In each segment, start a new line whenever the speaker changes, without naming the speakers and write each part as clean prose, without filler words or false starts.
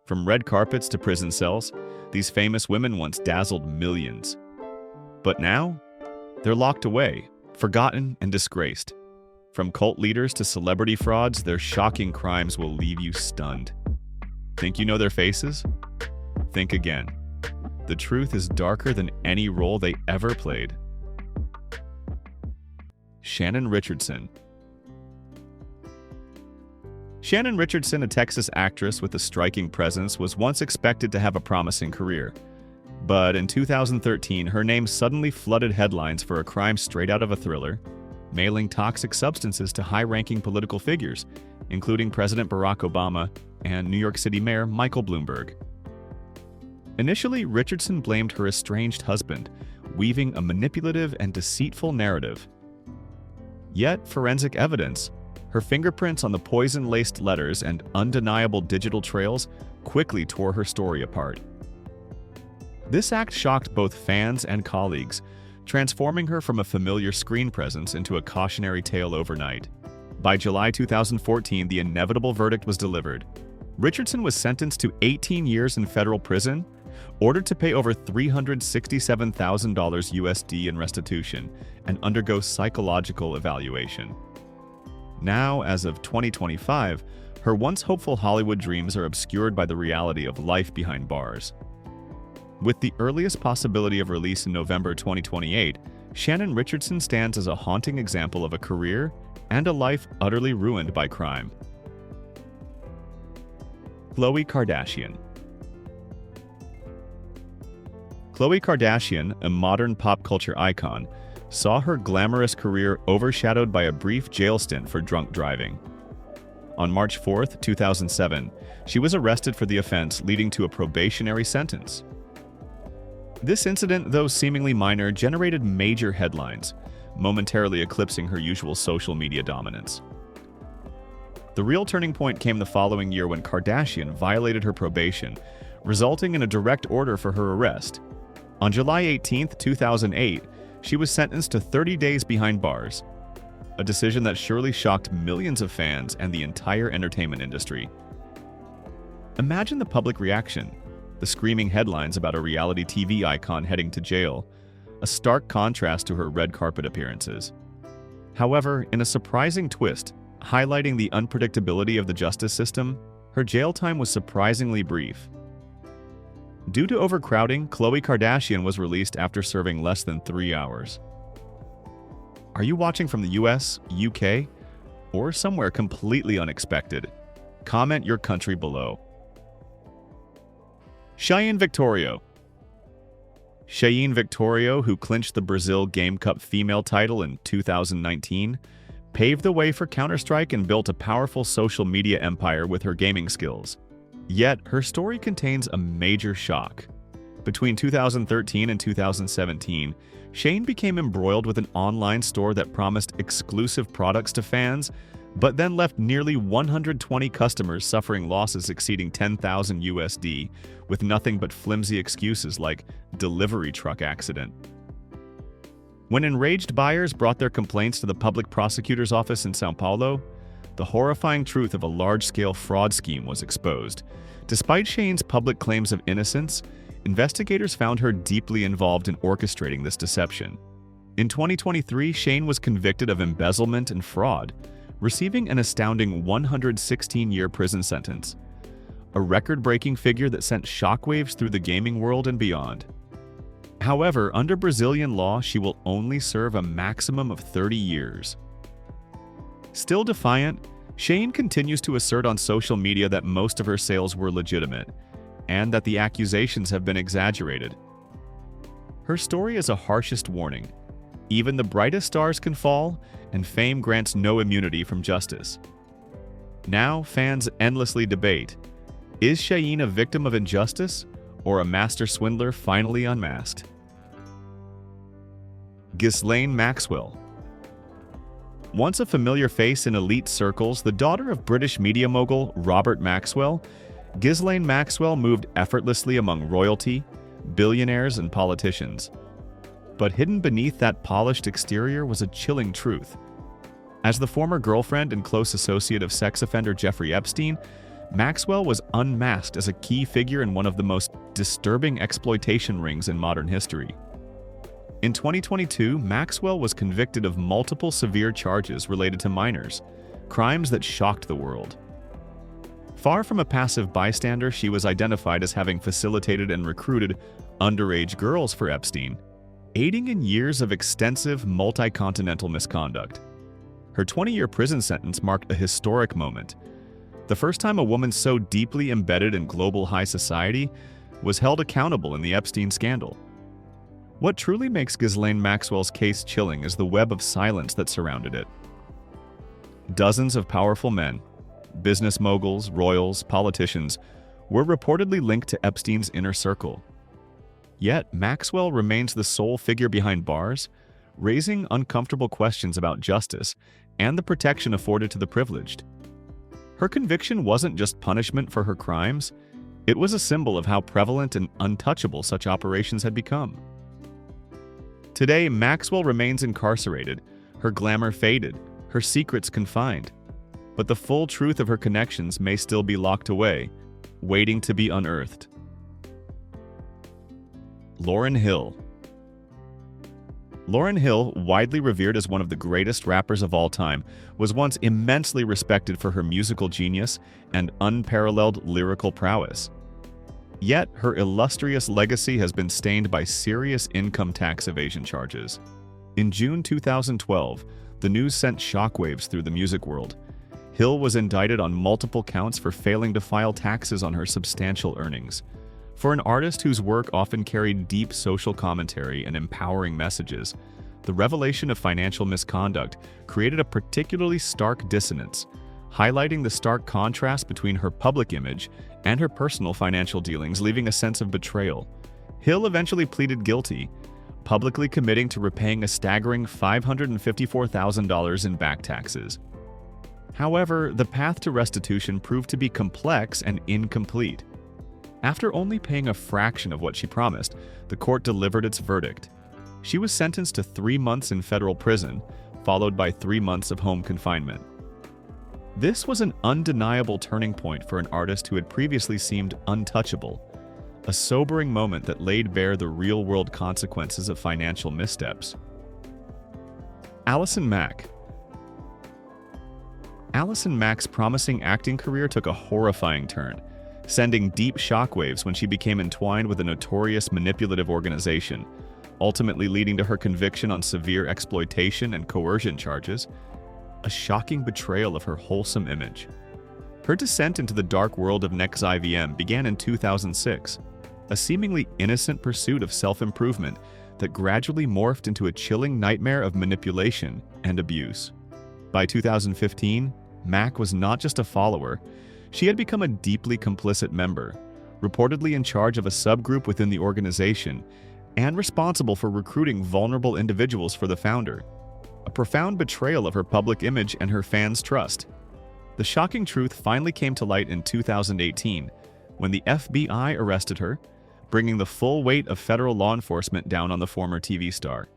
From red carpets to prison cells, these famous women once dazzled millions. But now, they're locked away, forgotten and disgraced. From cult leaders to celebrity frauds, their shocking crimes will leave you stunned. Think you know their faces? Think again. The truth is darker than any role they ever played. Shannon Richardson. Shannon Richardson, a Texas actress with a striking presence, was once expected to have a promising career. But in 2013, her name suddenly flooded headlines for a crime straight out of a thriller, mailing toxic substances to high-ranking political figures, including President Barack Obama and New York City Mayor Michael Bloomberg. Initially, Richardson blamed her estranged husband, weaving a manipulative and deceitful narrative. Yet, forensic evidence, her fingerprints on the poison-laced letters and undeniable digital trails quickly tore her story apart. This act shocked both fans and colleagues, transforming her from a familiar screen presence into a cautionary tale overnight. By July 2014, the inevitable verdict was delivered. Richardson was sentenced to 18 years in federal prison, ordered to pay over $367,000 USD in restitution, and undergo psychological evaluation. Now, as of 2025, her once hopeful Hollywood dreams are obscured by the reality of life behind bars. With the earliest possibility of release in November 2028, Shannon Richardson stands as a haunting example of a career and a life utterly ruined by crime. Khloe Kardashian. Khloe Kardashian, a modern pop culture icon, saw her glamorous career overshadowed by a brief jail stint for drunk driving. On March 4, 2007, she was arrested for the offense, leading to a probationary sentence. This incident, though seemingly minor, generated major headlines, momentarily eclipsing her usual social media dominance. The real turning point came the following year when Kardashian violated her probation, resulting in a direct order for her arrest. On July 18, 2008, she was sentenced to 30 days behind bars, a decision that surely shocked millions of fans and the entire entertainment industry. Imagine the public reaction, the screaming headlines about a reality TV icon heading to jail, a stark contrast to her red carpet appearances. However, in a surprising twist, highlighting the unpredictability of the justice system, her jail time was surprisingly brief. Due to overcrowding, Khloe Kardashian was released after serving less than 3 hours. Are you watching from the US, UK, or somewhere completely unexpected? Comment your country below. Cheyenne Victoriao. Cheyenne Victoriao, who clinched the Brazil Game Cup female title in 2019, paved the way for Counter-Strike and built a powerful social media empire with her gaming skills. Yet, her story contains a major shock. Between 2013 and 2017, Cheyenne became embroiled with an online store that promised exclusive products to fans, but then left nearly 120 customers suffering losses exceeding $10,000 USD, with nothing but flimsy excuses like delivery truck accident. When enraged buyers brought their complaints to the public prosecutor's office in São Paulo, the horrifying truth of a large-scale fraud scheme was exposed. Despite Cheyenne's public claims of innocence, investigators found her deeply involved in orchestrating this deception. In 2023, Cheyenne was convicted of embezzlement and fraud, receiving an astounding 116-year prison sentence, a record-breaking figure that sent shockwaves through the gaming world and beyond. However, under Brazilian law, she will only serve a maximum of 30 years. Still defiant, Cheyenne continues to assert on social media that most of her sales were legitimate, and that the accusations have been exaggerated. Her story is a harshest warning. Even the brightest stars can fall, and fame grants no immunity from justice. Now, fans endlessly debate, is Cheyenne a victim of injustice, or a master swindler finally unmasked? Gizlane Maxwell. Once a familiar face in elite circles, the daughter of British media mogul Robert Maxwell, Gizlane Maxwell moved effortlessly among royalty, billionaires, and politicians. But hidden beneath that polished exterior was a chilling truth. As the former girlfriend and close associate of sex offender Jeffrey Epstein, Maxwell was unmasked as a key figure in one of the most disturbing exploitation rings in modern history. In 2022, Maxwell was convicted of multiple severe charges related to minors, crimes that shocked the world. Far from a passive bystander, she was identified as having facilitated and recruited underage girls for Epstein, aiding in years of extensive multi-continental misconduct. Her 20-year prison sentence marked a historic moment. The first time a woman so deeply embedded in global high society was held accountable in the Epstein scandal. What truly makes Ghislaine Maxwell's case chilling is the web of silence that surrounded it. Dozens of powerful men, business moguls, royals, politicians, were reportedly linked to Epstein's inner circle. Yet, Maxwell remains the sole figure behind bars, raising uncomfortable questions about justice and the protection afforded to the privileged. Her conviction wasn't just punishment for her crimes, it was a symbol of how prevalent and untouchable such operations had become. Today, Maxwell remains incarcerated, her glamour faded, her secrets confined. But the full truth of her connections may still be locked away, waiting to be unearthed. Lauryn Hill. Lauryn Hill, widely revered as one of the greatest rappers of all time, was once immensely respected for her musical genius and unparalleled lyrical prowess. Yet, her illustrious legacy has been stained by serious income tax evasion charges. In June 2012, the news sent shockwaves through the music world. Hill was indicted on multiple counts for failing to file taxes on her substantial earnings. For an artist whose work often carried deep social commentary and empowering messages, the revelation of financial misconduct created a particularly stark dissonance, highlighting the stark contrast between her public image and her personal financial dealings, leaving a sense of betrayal. Hill eventually pleaded guilty, publicly committing to repaying a staggering $554,000 in back taxes. However, the path to restitution proved to be complex and incomplete. After only paying a fraction of what she promised, the court delivered its verdict. She was sentenced to 3 months in federal prison, followed by 3 months of home confinement. This was an undeniable turning point for an artist who had previously seemed untouchable, a sobering moment that laid bare the real-world consequences of financial missteps. Allison Mack. Allison Mack's promising acting career took a horrifying turn, sending deep shockwaves when she became entwined with a notorious manipulative organization, ultimately leading to her conviction on severe exploitation and coercion charges, a shocking betrayal of her wholesome image. Her descent into the dark world of NXIVM began in 2006, a seemingly innocent pursuit of self-improvement that gradually morphed into a chilling nightmare of manipulation and abuse. By 2015, Mack was not just a follower, she had become a deeply complicit member, reportedly in charge of a subgroup within the organization and responsible for recruiting vulnerable individuals for the founder, a profound betrayal of her public image and her fans' trust. The shocking truth finally came to light in 2018 when the FBI arrested her, bringing the full weight of federal law enforcement down on the former TV star.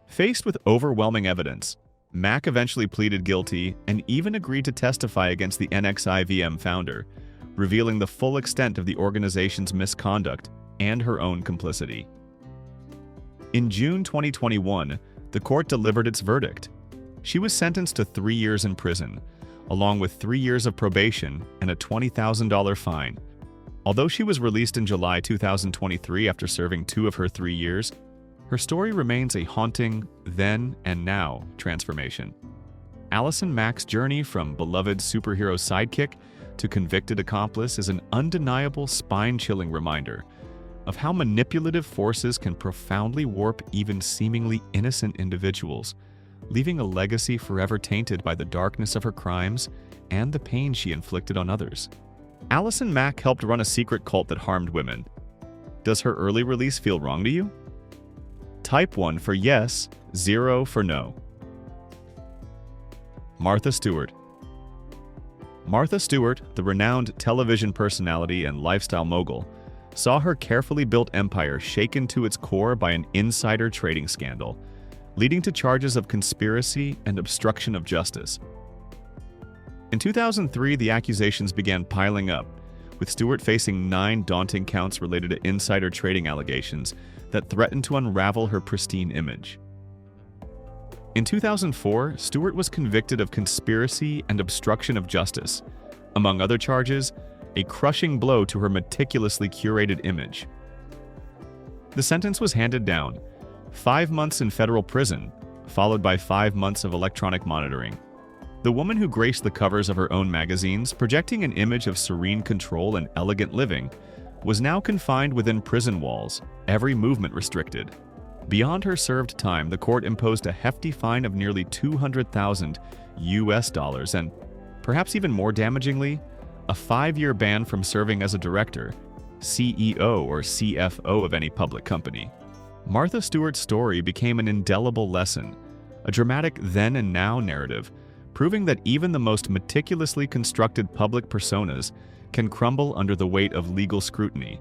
Faced with overwhelming evidence, Mack eventually pleaded guilty and even agreed to testify against the NXIVM founder, revealing the full extent of the organization's misconduct and her own complicity. In June 2021, the court delivered its verdict. She was sentenced to 3 years in prison, along with 3 years of probation and a $20,000 fine. Although she was released in July 2023 after serving 2 of her 3 years, her story remains a haunting then and now transformation. Allison Mack's journey from beloved superhero sidekick to convicted accomplice is an undeniable spine-chilling reminder of how manipulative forces can profoundly warp even seemingly innocent individuals, leaving a legacy forever tainted by the darkness of her crimes and the pain she inflicted on others. Allison Mack helped run a secret cult that harmed women. Does her early release feel wrong to you? Type 1 for yes, 0 for no. Martha Stewart. Martha Stewart, the renowned television personality and lifestyle mogul, saw her carefully built empire shaken to its core by an insider trading scandal, leading to charges of conspiracy and obstruction of justice. In 2003, the accusations began piling up, with Stewart facing 9 daunting counts related to insider trading allegations that threatened to unravel her pristine image. In 2004, Stewart was convicted of conspiracy and obstruction of justice, among other charges, a crushing blow to her meticulously curated image. The sentence was handed down, 5 months in federal prison, followed by 5 months of electronic monitoring. The woman who graced the covers of her own magazines, projecting an image of serene control and elegant living, was now confined within prison walls, every movement restricted. Beyond her served time, the court imposed a hefty fine of nearly $200,000 and, perhaps even more damagingly, a 5-year ban from serving as a director, CEO or CFO of any public company. Martha Stewart's story became an indelible lesson, a dramatic then and now narrative, proving that even the most meticulously constructed public personas can crumble under the weight of legal scrutiny,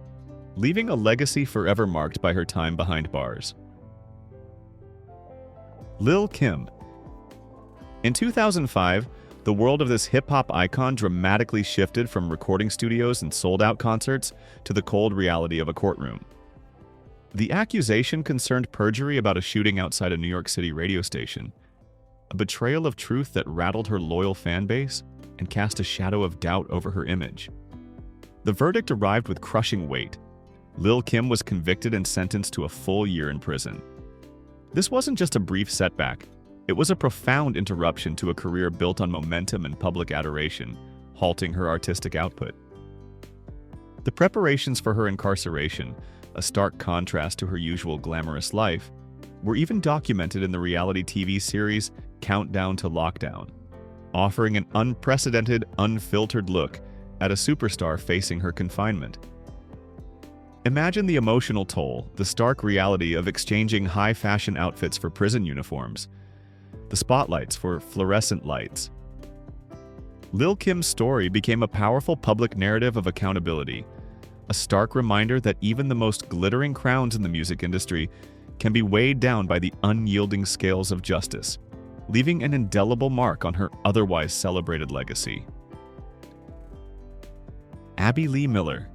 leaving a legacy forever marked by her time behind bars. Lil Kim. In 2005, the world of this hip-hop icon dramatically shifted from recording studios and sold-out concerts to the cold reality of a courtroom. The accusation concerned perjury about a shooting outside a New York City radio station, a betrayal of truth that rattled her loyal fan base and cast a shadow of doubt over her image. The verdict arrived with crushing weight. Lil Kim was convicted and sentenced to a full year in prison. This wasn't just a brief setback. It was a profound interruption to a career built on momentum and public adoration, halting her artistic output. The preparations for her incarceration, a stark contrast to her usual glamorous life, were even documented in the reality TV series Countdown to Lockdown, offering an unprecedented, unfiltered look at a superstar facing her confinement. Imagine the emotional toll, the stark reality of exchanging high-fashion outfits for prison uniforms, the spotlights for fluorescent lights. Lil Kim's story became a powerful public narrative of accountability, a stark reminder that even the most glittering crowns in the music industry can be weighed down by the unyielding scales of justice, leaving an indelible mark on her otherwise celebrated legacy. Abby Lee Miller.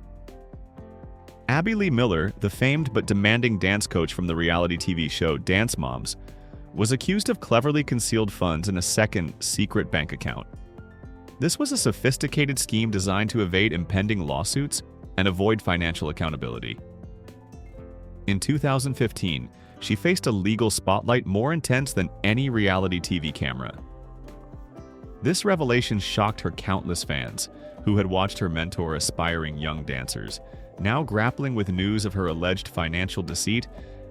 Abby Lee Miller, the famed but demanding dance coach from the reality TV show Dance Moms, was accused of cleverly concealed funds in a second, secret bank account. This was a sophisticated scheme designed to evade impending lawsuits and avoid financial accountability. In 2015, she faced a legal spotlight more intense than any reality TV camera. This revelation shocked her countless fans, who had watched her mentor aspiring young dancers, now grappling with news of her alleged financial deceit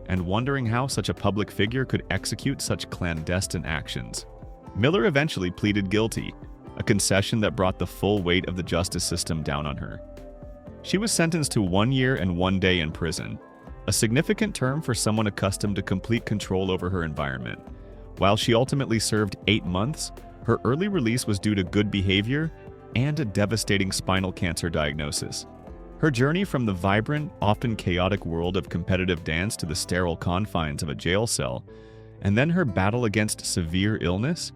and wondering how such a public figure could execute such clandestine actions. Miller eventually pleaded guilty, a concession that brought the full weight of the justice system down on her. She was sentenced to 1 year and 1 day in prison, a significant term for someone accustomed to complete control over her environment. While she ultimately served 8 months, her early release was due to good behavior and a devastating spinal cancer diagnosis. Her journey from the vibrant, often chaotic world of competitive dance to the sterile confines of a jail cell, and then her battle against severe illness,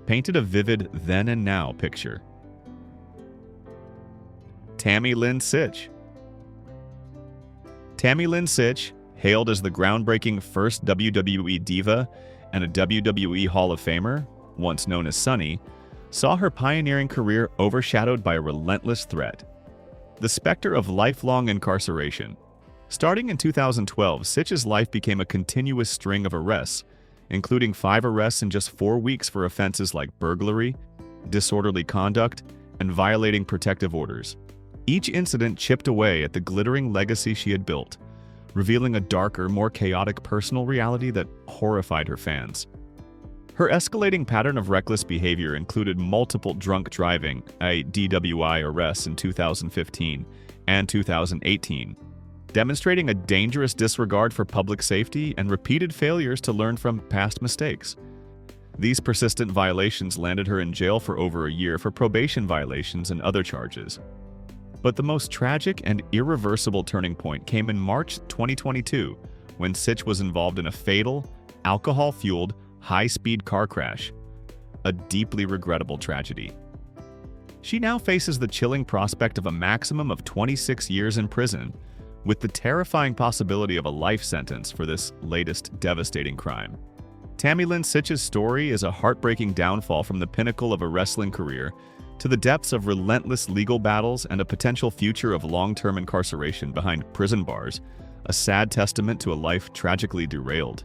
painted a vivid then and now picture. Tammy Lynn Sitch. Tammy Lynn Sitch, hailed as the groundbreaking first WWE diva and a WWE Hall of Famer, once known as Sunny, saw her pioneering career overshadowed by a relentless threat: the specter of lifelong incarceration. Starting in 2012, Sitch's life became a continuous string of arrests, including 5 arrests in just 4 weeks for offenses like burglary, disorderly conduct, and violating protective orders. Each incident chipped away at the glittering legacy she had built, revealing a darker, more chaotic personal reality that horrified her fans. Her escalating pattern of reckless behavior included multiple drunk driving, a DWI arrests in 2015 and 2018, demonstrating a dangerous disregard for public safety and repeated failures to learn from past mistakes. These persistent violations landed her in jail for over a year for probation violations and other charges. But the most tragic and irreversible turning point came in March 2022, when Sitch was involved in a fatal, alcohol-fueled, high-speed car crash, a deeply regrettable tragedy. She now faces the chilling prospect of a maximum of 26 years in prison, with the terrifying possibility of a life sentence for this latest devastating crime. Tammy Lynn Sitch's story is a heartbreaking downfall from the pinnacle of a wrestling career to the depths of relentless legal battles and a potential future of long-term incarceration behind prison bars, a sad testament to a life tragically derailed.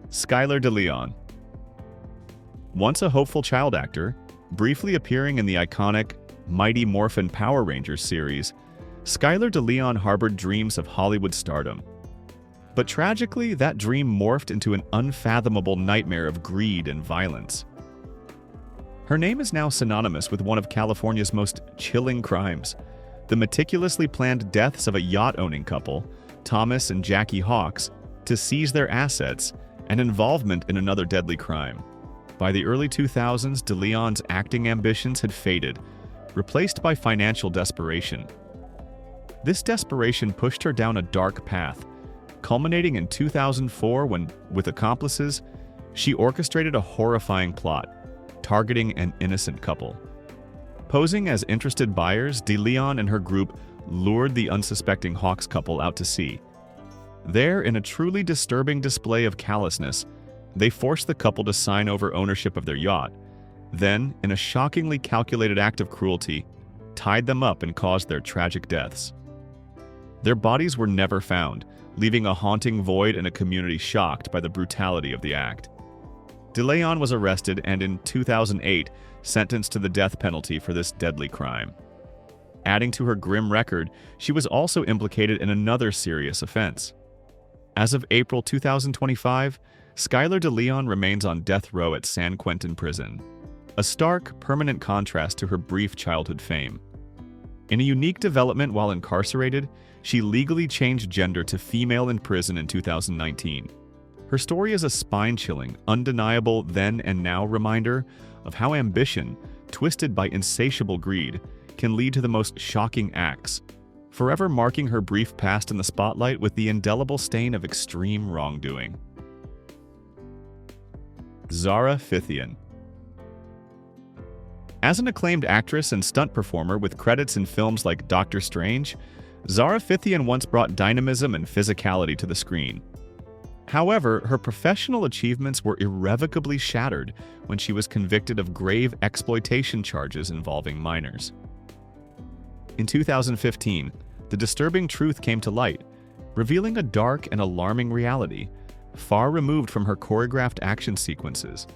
Skylar DeLeon. Once a hopeful child actor, briefly appearing in the iconic Mighty Morphin Power Rangers series, Skylar DeLeon harbored dreams of Hollywood stardom. But tragically, that dream morphed into an unfathomable nightmare of greed and violence. Her name is now synonymous with one of California's most chilling crimes, the meticulously planned deaths of a yacht-owning couple, Thomas and Jackie Hawks, to seize their assets and involvement in another deadly crime. By the early 2000s, DeLeon's acting ambitions had faded, replaced by financial desperation. This desperation pushed her down a dark path, culminating in 2004 when, with accomplices, she orchestrated a horrifying plot, targeting an innocent couple. Posing as interested buyers, DeLeon and her group lured the unsuspecting Hawks couple out to sea. There, in a truly disturbing display of callousness, they forced the couple to sign over ownership of their yacht. Then, in a shockingly calculated act of cruelty, tied them up and caused their tragic deaths. Their bodies were never found, leaving a haunting void and a community shocked by the brutality of the act. DeLeon was arrested and in 2008 sentenced to the death penalty for this deadly crime. Adding to her grim record, she was also implicated in another serious offense. As of April 2025, Skylar DeLeon remains on death row at San Quentin Prison, a stark, permanent contrast to her brief childhood fame. In a unique development while incarcerated, she legally changed gender to female in prison in 2019. Her story is a spine-chilling, undeniable then and now reminder of how ambition, twisted by insatiable greed, can lead to the most shocking acts, forever marking her brief past in the spotlight with the indelible stain of extreme wrongdoing. Zara Fythian. As an acclaimed actress and stunt performer with credits in films like Doctor Strange, Zara Fythian once brought dynamism and physicality to the screen. However, her professional achievements were irrevocably shattered when she was convicted of grave exploitation charges involving minors. In 2015, the disturbing truth came to light, revealing a dark and alarming reality, far removed from her choreographed action sequences.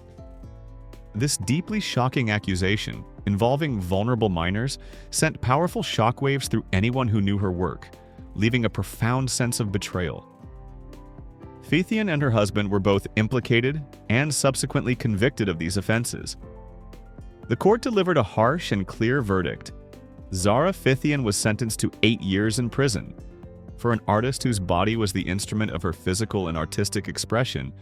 This deeply shocking accusation, involving vulnerable minors, sent powerful shockwaves through anyone who knew her work, leaving a profound sense of betrayal. Fythian and her husband were both implicated and subsequently convicted of these offenses. The court delivered a harsh and clear verdict. Zara Fythian was sentenced to 8 years in prison. For an artist whose body was the instrument of her physical and artistic expression,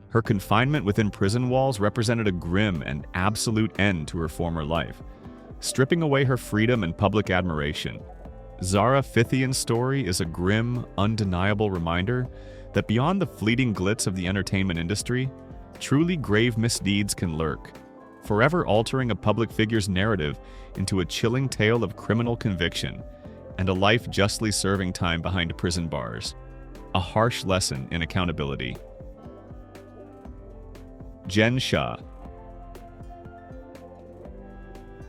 her confinement within prison walls represented a grim and absolute end to her former life, stripping away her freedom and public admiration. Zara Fythian's story is a grim, undeniable reminder that beyond the fleeting glitz of the entertainment industry, truly grave misdeeds can lurk, forever altering a public figure's narrative into a chilling tale of criminal conviction and a life justly serving time behind prison bars. A harsh lesson in accountability. Jen Shah.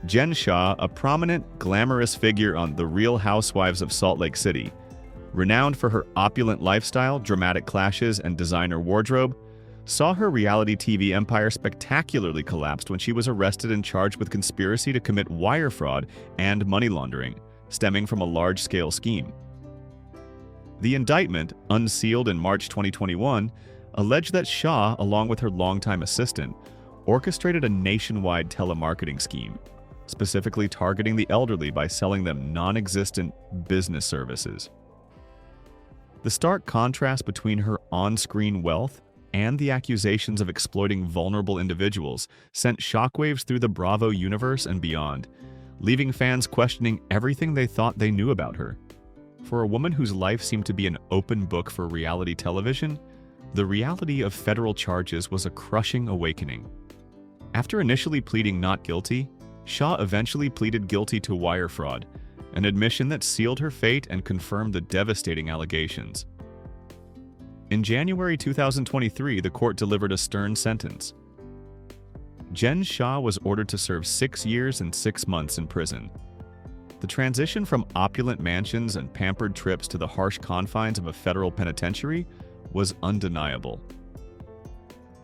Jen Shah, a prominent, glamorous figure on The Real Housewives of Salt Lake City, renowned for her opulent lifestyle, dramatic clashes, and designer wardrobe, saw her reality TV empire spectacularly collapsed when she was arrested and charged with conspiracy to commit wire fraud and money laundering, stemming from a large-scale scheme. The indictment, unsealed in March 2021, alleged that Shah, along with her longtime assistant, orchestrated a nationwide telemarketing scheme, specifically targeting the elderly by selling them non-existent business services. The stark contrast between her on-screen wealth and the accusations of exploiting vulnerable individuals sent shockwaves through the Bravo universe and beyond, leaving fans questioning everything they thought they knew about her. For a woman whose life seemed to be an open book for reality television, the reality of federal charges was a crushing awakening. After initially pleading not guilty, Shaw eventually pleaded guilty to wire fraud, an admission that sealed her fate and confirmed the devastating allegations. In January 2023, the court delivered a stern sentence. Jen Shah was ordered to serve 6 years and 6 months in prison. The transition from opulent mansions and pampered trips to the harsh confines of a federal penitentiary was undeniable.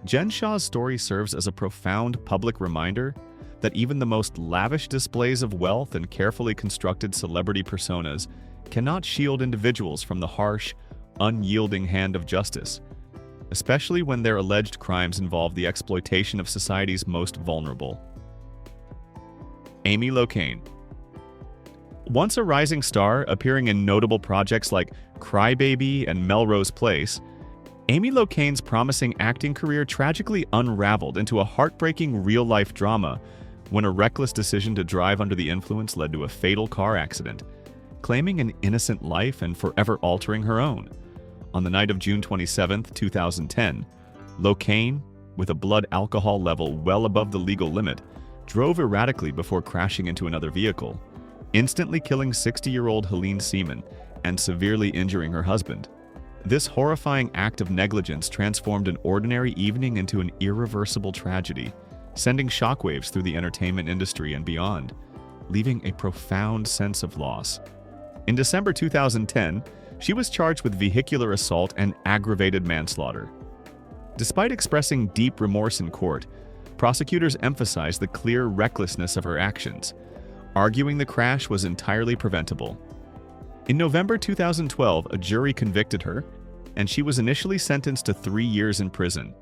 Jen Shah's story serves as a profound public reminder that even the most lavish displays of wealth and carefully constructed celebrity personas cannot shield individuals from the harsh, unyielding hand of justice, especially when their alleged crimes involve the exploitation of society's most vulnerable. Amy Locane. Once a rising star appearing in notable projects like Cry Baby and Melrose Place, Amy Locane's promising acting career tragically unraveled into a heartbreaking real-life drama when a reckless decision to drive under the influence led to a fatal car accident, claiming an innocent life and forever altering her own. On the night of June 27, 2010, Locane, with a blood alcohol level well above the legal limit, drove erratically before crashing into another vehicle, instantly killing 60-year-old Helene Seaman and severely injuring her husband. This horrifying act of negligence transformed an ordinary evening into an irreversible tragedy, sending shockwaves through the entertainment industry and beyond, leaving a profound sense of loss. In December 2010, she was charged with vehicular assault and aggravated manslaughter. Despite expressing deep remorse in court, prosecutors emphasized the clear recklessness of her actions, arguing the crash was entirely preventable. In November 2012, a jury convicted her, and she was initially sentenced to 3 years in prison.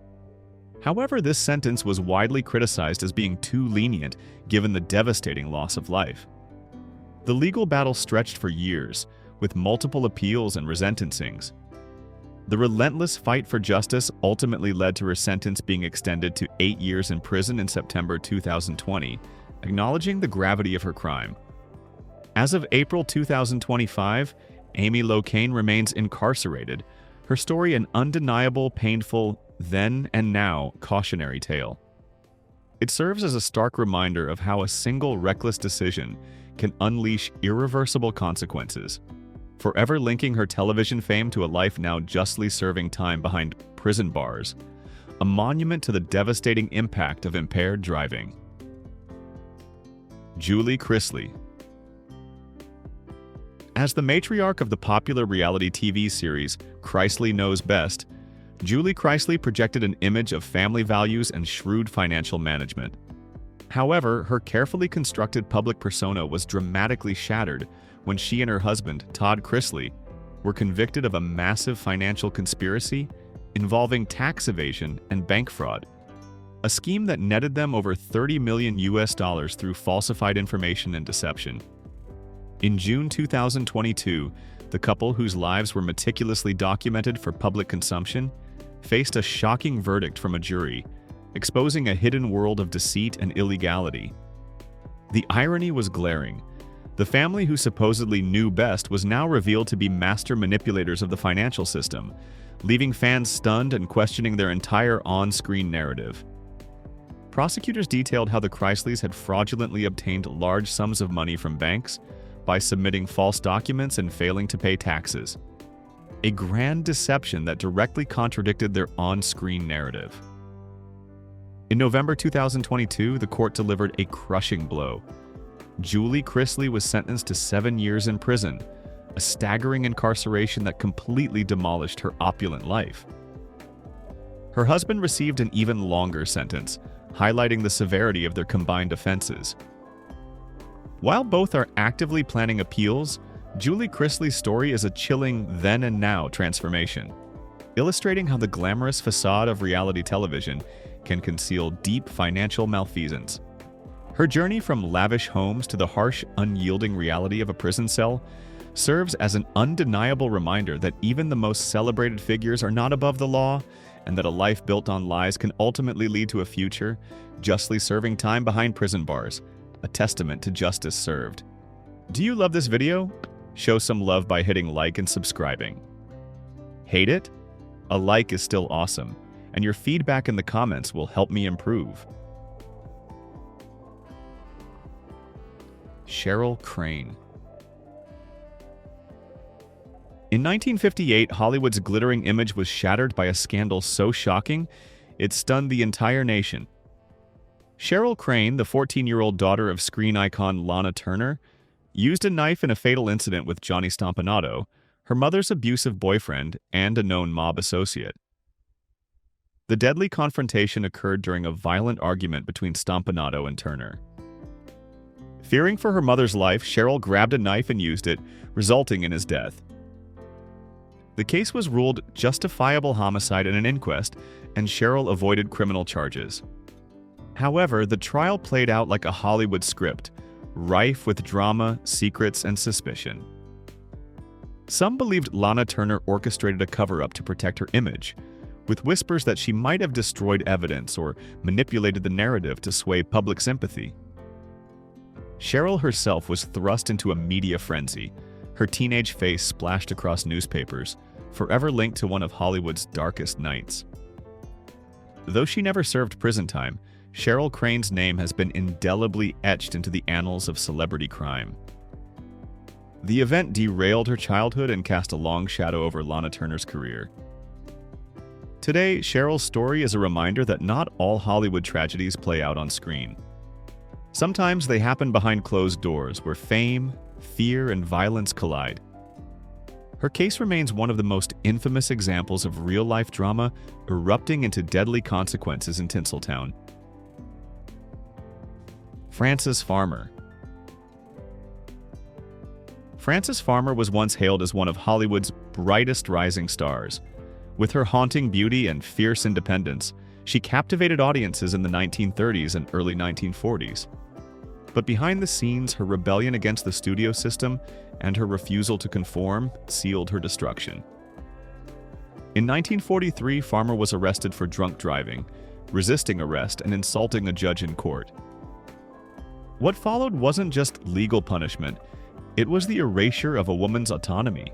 However, this sentence was widely criticized as being too lenient given the devastating loss of life. The legal battle stretched for years, with multiple appeals and resentencings. The relentless fight for justice ultimately led to her sentence being extended to 8 years in prison in September 2020, acknowledging the gravity of her crime. As of April 2025, Amy Locane remains incarcerated, her story an undeniable, painful, then and now cautionary tale. It serves as a stark reminder of how a single reckless decision can unleash irreversible consequences, forever linking her television fame to a life now justly serving time behind prison bars, a monument to the devastating impact of impaired driving. Julie Chrysley. As the matriarch of the popular reality TV series Chrysley Knows Best, Julie Chrysley projected an image of family values and shrewd financial management. However, her carefully constructed public persona was dramatically shattered when she and her husband, Todd Chrysley, were convicted of a massive financial conspiracy involving tax evasion and bank fraud, a scheme that netted them over $30 million through falsified information and deception. In June 2022, the couple, whose lives were meticulously documented for public consumption, faced a shocking verdict from a jury, exposing a hidden world of deceit and illegality. The irony was glaring. The family who supposedly knew best was now revealed to be master manipulators of the financial system, leaving fans stunned and questioning their entire on-screen narrative. Prosecutors detailed how the Chrysleys had fraudulently obtained large sums of money from banks by submitting false documents and failing to pay taxes. A grand deception that directly contradicted their on-screen narrative. In November 2022, the court delivered a crushing blow. Julie Chrysley was sentenced to 7 years in prison, a staggering incarceration that completely demolished her opulent life. Her husband received an even longer sentence, highlighting the severity of their combined offenses. While both are actively planning appeals, Julie Chrysley's story is a chilling then and now transformation, illustrating how the glamorous facade of reality television can conceal deep financial malfeasance. Her journey from lavish homes to the harsh, unyielding reality of a prison cell serves as an undeniable reminder that even the most celebrated figures are not above the law, and that a life built on lies can ultimately lead to a future justly serving time behind prison bars, a testament to justice served. Do you love this video? Show some love by hitting like and subscribing. Hate it? A like is still awesome, and your feedback in the comments will help me improve. Cheryl Crane. In 1958, Hollywood's glittering image was shattered by a scandal so shocking, it stunned the entire nation. Cheryl Crane, the 14-year-old daughter of screen icon Lana Turner, used a knife in a fatal incident with Johnny Stompanato, her mother's abusive boyfriend and a known mob associate. The deadly confrontation occurred during a violent argument between Stompanato and Turner. Fearing for her mother's life, Cheryl grabbed a knife and used it, resulting in his death. The case was ruled justifiable homicide in an inquest, and Cheryl avoided criminal charges. However, the trial played out like a Hollywood script, rife with drama, secrets, and suspicion. Some believed Lana Turner orchestrated a cover-up to protect her image, with whispers that she might have destroyed evidence or manipulated the narrative to sway public sympathy. Cheryl herself was thrust into a media frenzy, her teenage face splashed across newspapers, forever linked to one of Hollywood's darkest nights. Though she never served prison time, Cheryl Crane's name has been indelibly etched into the annals of celebrity crime. The event derailed her childhood and cast a long shadow over Lana Turner's career. Today, Cheryl's story is a reminder that not all Hollywood tragedies play out on screen. Sometimes they happen behind closed doors, where fame, fear, and violence collide. Her case remains one of the most infamous examples of real-life drama erupting into deadly consequences in Tinseltown. Frances Farmer. Frances Farmer was once hailed as one of Hollywood's brightest rising stars. With her haunting beauty and fierce independence, she captivated audiences in the 1930s and early 1940s. But behind the scenes, her rebellion against the studio system and her refusal to conform sealed her destruction. In 1943, Farmer was arrested for drunk driving, resisting arrest, and insulting a judge in court. What followed wasn't just legal punishment, it was the erasure of a woman's autonomy.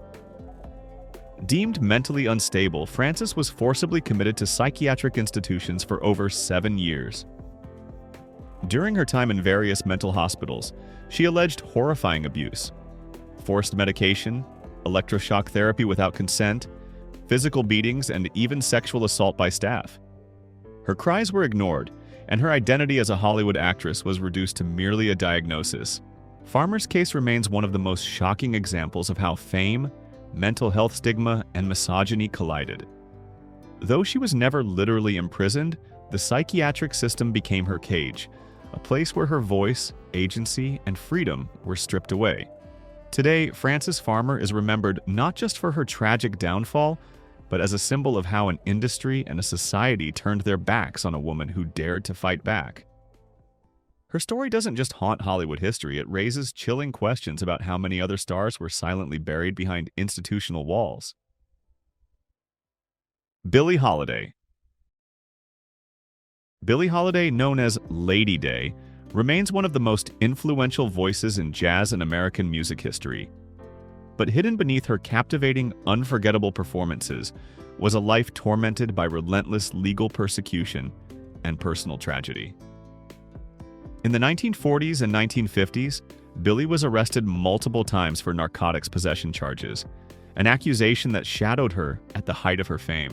Deemed mentally unstable, Frances was forcibly committed to psychiatric institutions for over 7 years. During her time in various mental hospitals, she alleged horrifying abuse, forced medication, electroshock therapy without consent, physical beatings, and even sexual assault by staff. Her cries were ignored, and her identity as a Hollywood actress was reduced to merely a diagnosis. Farmer's case remains one of the most shocking examples of how fame, mental health stigma, and misogyny collided. Though she was never literally imprisoned, the psychiatric system became her cage, a place where her voice, agency, and freedom were stripped away. Today, Frances Farmer is remembered not just for her tragic downfall, but as a symbol of how an industry and a society turned their backs on a woman who dared to fight back. Her story doesn't just haunt Hollywood history, it raises chilling questions about how many other stars were silently buried behind institutional walls. Billie Holiday. Billie Holiday, known as Lady Day, remains one of the most influential voices in jazz and American music history. But hidden beneath her captivating, unforgettable performances was a life tormented by relentless legal persecution and personal tragedy. In the 1940s and 1950s, Billie was arrested multiple times for narcotics possession charges, an accusation that shadowed her at the height of her fame.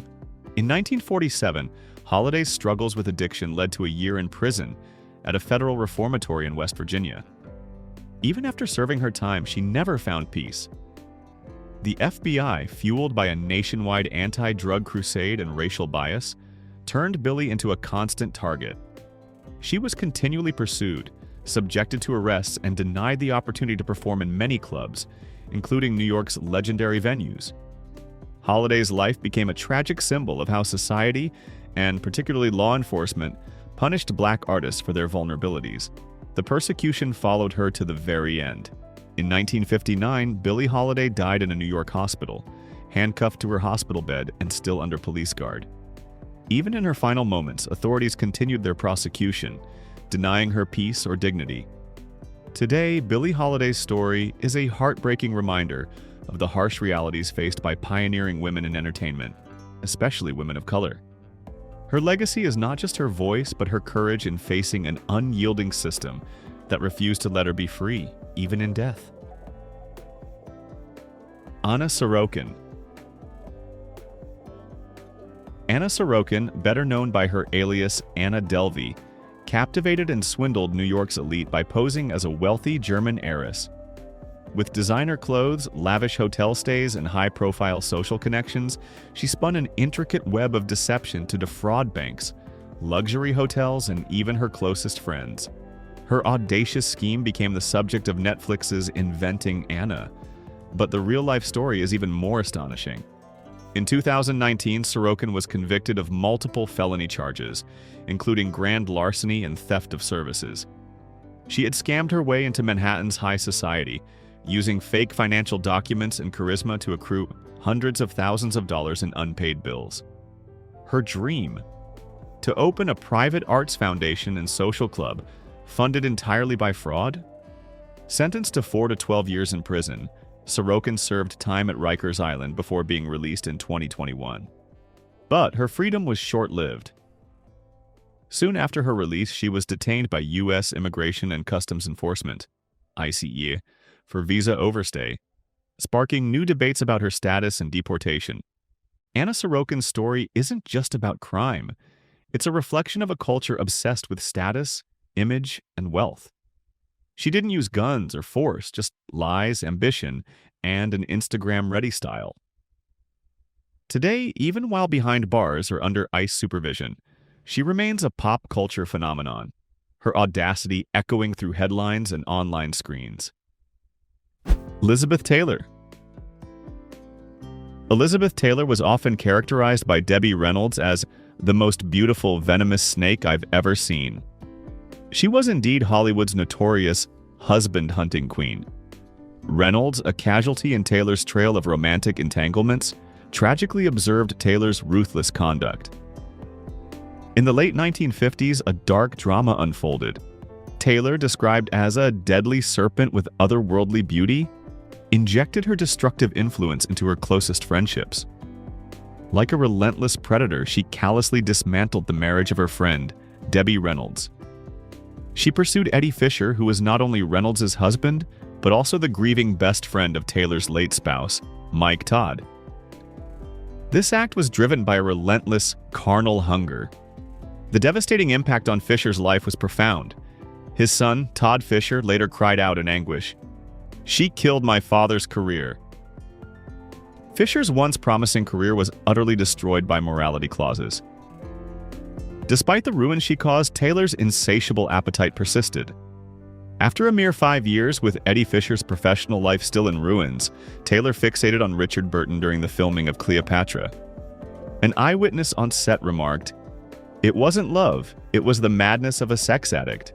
In 1947, Holiday's struggles with addiction led to a year in prison at a federal reformatory in West Virginia. Even after serving her time, she never found peace. The FBI, fueled by a nationwide anti-drug crusade and racial bias, turned Billie into a constant target. She was continually pursued, subjected to arrests, and denied the opportunity to perform in many clubs, including New York's legendary venues. Holiday's life became a tragic symbol of how society, and particularly law enforcement, punished black artists for their vulnerabilities. The persecution followed her to the very end. In 1959, Billie Holiday died in a New York hospital, handcuffed to her hospital bed and still under police guard. Even in her final moments, authorities continued their prosecution, denying her peace or dignity. Today, Billie Holiday's story is a heartbreaking reminder of the harsh realities faced by pioneering women in entertainment, especially women of color. Her legacy is not just her voice, but her courage in facing an unyielding system that refused to let her be free. even in death. Anna Sroken. Anna Sroken, better known by her alias Anna Delvey, captivated and swindled New York's elite by posing as a wealthy German heiress. With designer clothes, lavish hotel stays, and high-profile social connections, she spun an intricate web of deception to defraud banks, luxury hotels, and even her closest friends. Her audacious scheme became the subject of Netflix's Inventing Anna, but the real-life story is even more astonishing. In 2019, Sroken was convicted of multiple felony charges, including grand larceny and theft of services. She had scammed her way into Manhattan's high society, using fake financial documents and charisma to accrue hundreds of thousands of dollars in unpaid bills. Her dream? To open a private arts foundation and social club, funded entirely by fraud? Sentenced to 4 to 12 years in prison, Sroken served time at Rikers Island before being released in 2021. But her freedom was short-lived. Soon after her release, she was detained by U.S. Immigration and Customs Enforcement, ICE, for visa overstay, sparking new debates about her status and deportation. Anna Sroken's story isn't just about crime. It's a reflection of a culture obsessed with status, image, and wealth. She didn't use guns or force, just lies, ambition, and an Instagram-ready style. Today, even while behind bars or under ICE supervision, she remains a pop culture phenomenon, her audacity echoing through headlines and online screens. Elizabeth Taylor. Elizabeth Taylor was often characterized by Debbie Reynolds as the most beautiful venomous snake I've ever seen. She was indeed Hollywood's notorious husband-hunting queen. Reynolds, a casualty in Taylor's trail of romantic entanglements, tragically observed Taylor's ruthless conduct. In the late 1950s, a dark drama unfolded. Taylor, described as a deadly serpent with otherworldly beauty, injected her destructive influence into her closest friendships. Like a relentless predator, she callously dismantled the marriage of her friend, Debbie Reynolds. She pursued Eddie Fisher, who was not only Reynolds' husband, but also the grieving best friend of Taylor's late spouse, Mike Todd. This act was driven by a relentless, carnal hunger. The devastating impact on Fisher's life was profound. His son, Todd Fisher, later cried out in anguish, "She killed my father's career." Fisher's once promising career was utterly destroyed by morality clauses. Despite the ruin she caused, Taylor's insatiable appetite persisted. After a mere 5 years, with Eddie Fisher's professional life still in ruins, Taylor fixated on Richard Burton during the filming of Cleopatra. An eyewitness on set remarked, "It wasn't love, it was the madness of a sex addict."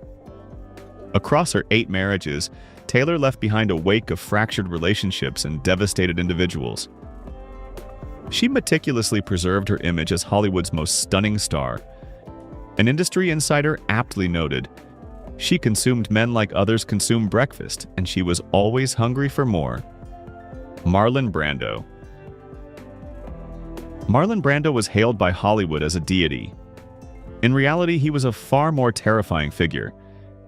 Across her 8 marriages, Taylor left behind a wake of fractured relationships and devastated individuals. She meticulously preserved her image as Hollywood's most stunning star. An industry insider aptly noted, "She consumed men like others consume breakfast, and she was always hungry for more." Marlon Brando. Marlon Brando was hailed by Hollywood as a deity. In reality, he was a far more terrifying figure.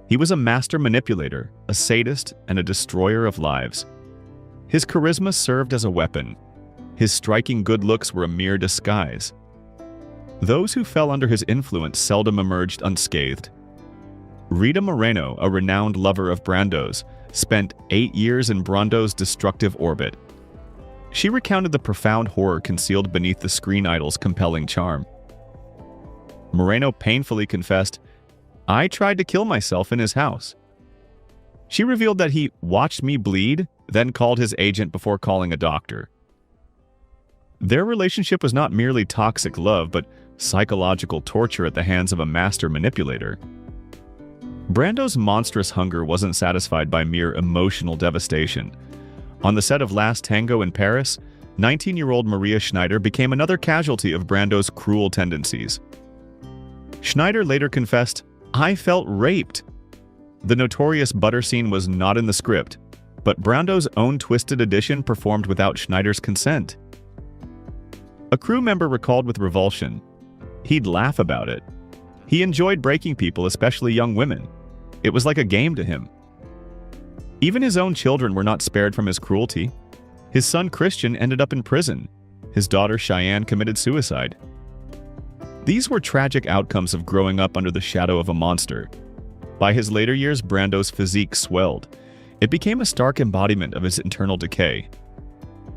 He was a master manipulator, a sadist, and a destroyer of lives. His charisma served as a weapon. His striking good looks were a mere disguise. Those who fell under his influence seldom emerged unscathed. Rita Moreno, a renowned lover of Brando's, spent 8 years in Brando's destructive orbit. She recounted the profound horror concealed beneath the screen idol's compelling charm. Moreno painfully confessed, "I tried to kill myself in his house." She revealed that he watched me bleed, then called his agent before calling a doctor. Their relationship was not merely toxic love, but psychological torture at the hands of a master manipulator. Brando's monstrous hunger wasn't satisfied by mere emotional devastation. On the set of Last Tango in Paris, 19-year-old Maria Schneider became another casualty of Brando's cruel tendencies. Schneider later confessed, "I felt raped." The notorious butter scene was not in the script, but Brando's own twisted edition performed without Schneider's consent. A crew member recalled with revulsion, "He'd laugh about it. He enjoyed breaking people, especially young women. It was like a game to him." Even his own children were not spared from his cruelty. His son Christian ended up in prison. His daughter Cheyenne committed suicide. These were tragic outcomes of growing up under the shadow of a monster. By his later years, Brando's physique swelled. It became a stark embodiment of his internal decay.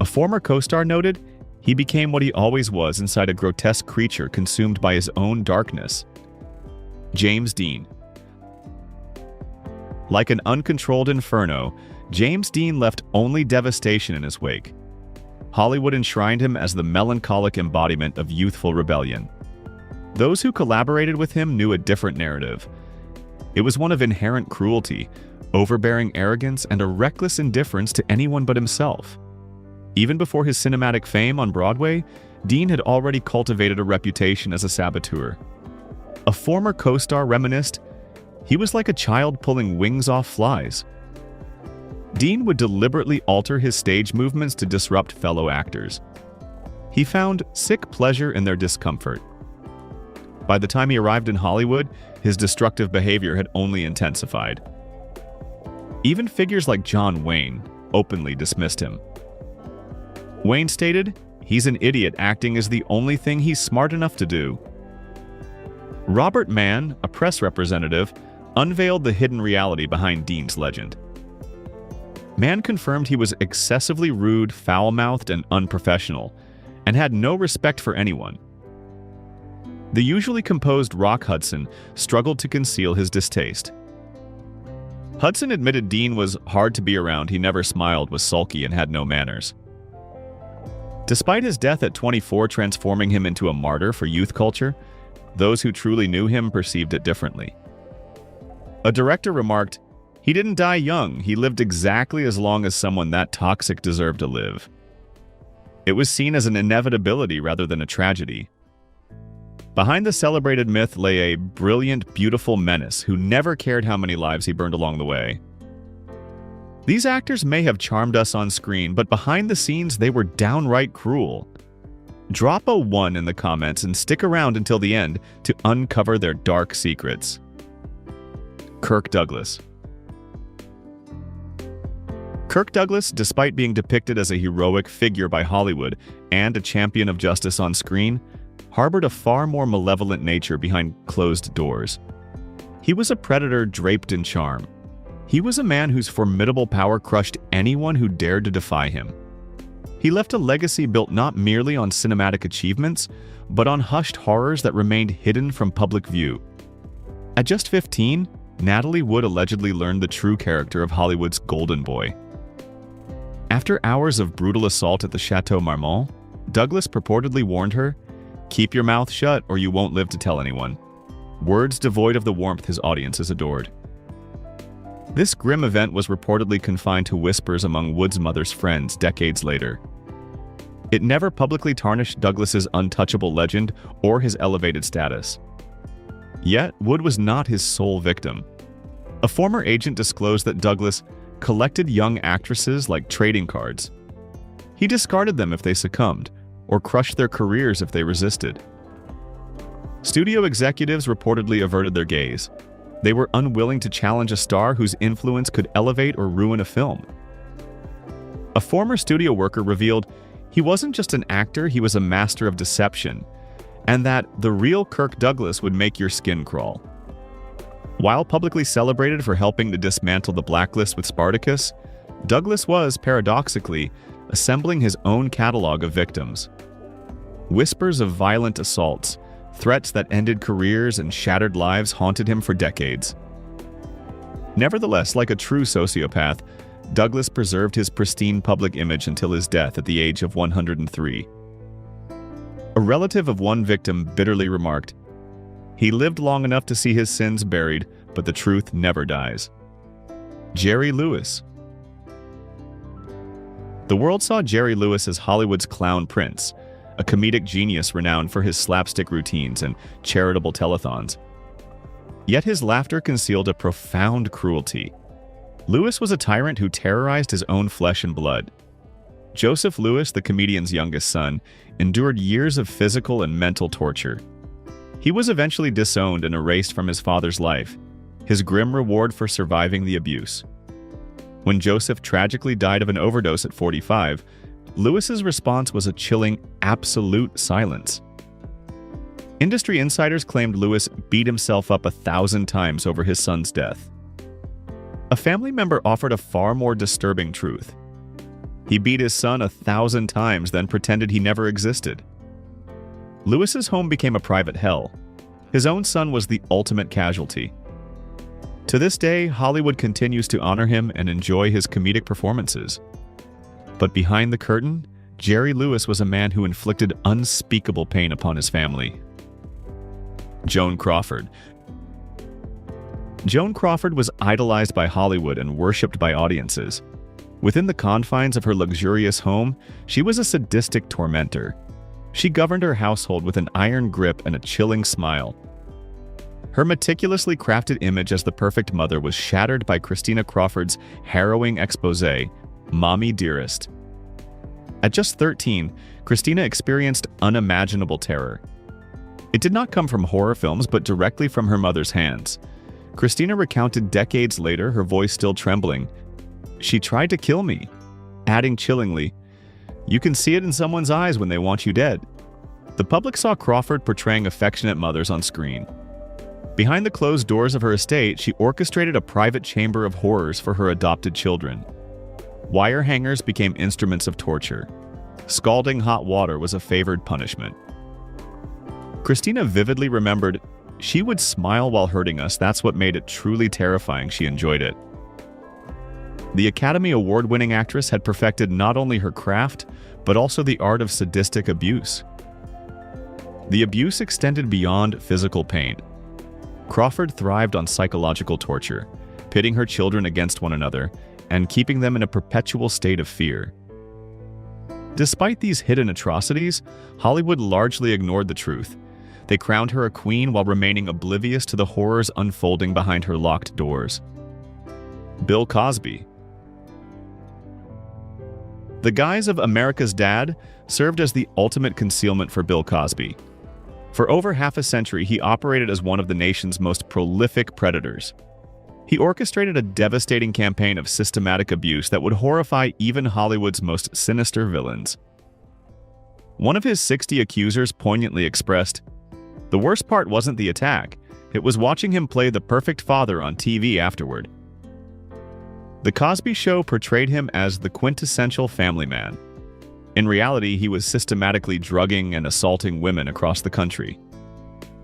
A former co-star noted, "He became what he always was inside a grotesque creature consumed by his own darkness." James Dean. Like an uncontrolled inferno, James Dean left only devastation in his wake. Hollywood enshrined him as the melancholic embodiment of youthful rebellion. Those who collaborated with him knew a different narrative. It was one of inherent cruelty, overbearing arrogance, and a reckless indifference to anyone but himself. Even before his cinematic fame on Broadway, Dean had already cultivated a reputation as a saboteur. A former co-star reminisced, "He was like a child pulling wings off flies." Dean would deliberately alter his stage movements to disrupt fellow actors. He found sick pleasure in their discomfort. By the time he arrived in Hollywood, his destructive behavior had only intensified. Even figures like John Wayne openly dismissed him. Wayne stated, "He's an idiot acting is the only thing he's smart enough to do." Robert Mann, a press representative, unveiled the hidden reality behind Dean's legend. Mann confirmed he was excessively rude, foul-mouthed, and unprofessional, and had no respect for anyone. The usually composed Rock Hudson struggled to conceal his distaste. Hudson admitted Dean was hard to be around. He never smiled, was sulky, and had no manners. Despite his death at 24 transforming him into a martyr for youth culture, those who truly knew him perceived it differently. A director remarked, "He didn't die young. He lived exactly as long as someone that toxic deserved to live." It was seen as an inevitability rather than a tragedy. Behind the celebrated myth lay a brilliant, beautiful menace who never cared how many lives he burned along the way. These actors may have charmed us on screen, but behind the scenes they were downright cruel. Drop a 1 in the comments and stick around until the end to uncover their dark secrets. Kirk Douglas. Kirk Douglas, despite being depicted as a heroic figure by Hollywood and a champion of justice on screen, harbored a far more malevolent nature behind closed doors. He was a predator draped in charm. He was a man whose formidable power crushed anyone who dared to defy him. He left a legacy built not merely on cinematic achievements, but on hushed horrors that remained hidden from public view. At just 15, Natalie Wood allegedly learned the true character of Hollywood's golden boy. After hours of brutal assault at the Chateau Marmont, Douglas purportedly warned her, "Keep your mouth shut or you won't live to tell anyone." Words devoid of the warmth his audiences adored. This grim event was reportedly confined to whispers among Wood's mother's friends decades later. It never publicly tarnished Douglas's untouchable legend or his elevated status. Yet, Wood was not his sole victim. A former agent disclosed that Douglas collected young actresses like trading cards. He discarded them if they succumbed, or crushed their careers if they resisted. Studio executives reportedly averted their gaze. They were unwilling to challenge a star whose influence could elevate or ruin a film. A former studio worker revealed he wasn't just an actor, he was a master of deception, and that the real Kirk Douglas would make your skin crawl. While publicly celebrated for helping to dismantle the blacklist with Spartacus, Douglas was, paradoxically, assembling his own catalog of victims. Whispers of violent assaults, threats that ended careers and shattered lives haunted him for decades. Nevertheless, like a true sociopath, Douglas preserved his pristine public image until his death at the age of 103. A relative of one victim bitterly remarked, "He lived long enough to see his sins buried, but the truth never dies." Jerry Lewis. The world saw Jerry Lewis as Hollywood's clown prince, a comedic genius renowned for his slapstick routines and charitable telethons. Yet his laughter concealed a profound cruelty. Lewis was a tyrant who terrorized his own flesh and blood. Joseph Lewis, the comedian's youngest son, endured years of physical and mental torture. He was eventually disowned and erased from his father's life, his grim reward for surviving the abuse. When Joseph tragically died of an overdose at 45, Lewis's response was a chilling, absolute silence. Industry insiders claimed Lewis beat himself up 1,000 times over his son's death. A family member offered a far more disturbing truth. He beat his son 1,000 times, then pretended he never existed. Lewis's home became a private hell. His own son was the ultimate casualty. To this day, Hollywood continues to honor him and enjoy his comedic performances. But behind the curtain, Jerry Lewis was a man who inflicted unspeakable pain upon his family. Joan Crawford. Joan Crawford was idolized by Hollywood and worshipped by audiences. Within the confines of her luxurious home, she was a sadistic tormentor. She governed her household with an iron grip and a chilling smile. Her meticulously crafted image as the perfect mother was shattered by Christina Crawford's harrowing exposé, Mommy Dearest. At just 13, Christina experienced unimaginable terror. It did not come from horror films, but directly from her mother's hands. Christina recounted decades later, her voice still trembling, "She tried to kill me," adding chillingly, "You can see it in someone's eyes when they want you dead." The public saw Crawford portraying affectionate mothers on screen. Behind the closed doors of her estate, she orchestrated a private chamber of horrors for her adopted children. Wire hangers became instruments of torture. Scalding hot water was a favored punishment. Christina vividly remembered, "She would smile while hurting us. That's what made it truly terrifying. She enjoyed it." The Academy Award-winning actress had perfected not only her craft, but also the art of sadistic abuse. The abuse extended beyond physical pain. Crawford thrived on psychological torture, pitting her children against one another and keeping them in a perpetual state of fear. Despite these hidden atrocities, Hollywood largely ignored the truth. They crowned her a queen while remaining oblivious to the horrors unfolding behind her locked doors. Bill Cosby. The guise of America's Dad served as the ultimate concealment for Bill Cosby. For over half a century, he operated as one of the nation's most prolific predators. He orchestrated a devastating campaign of systematic abuse that would horrify even Hollywood's most sinister villains. One of his 60 accusers poignantly expressed, "The worst part wasn't the attack, it was watching him play the perfect father on TV afterward." The Cosby Show portrayed him as the quintessential family man. In reality, he was systematically drugging and assaulting women across the country.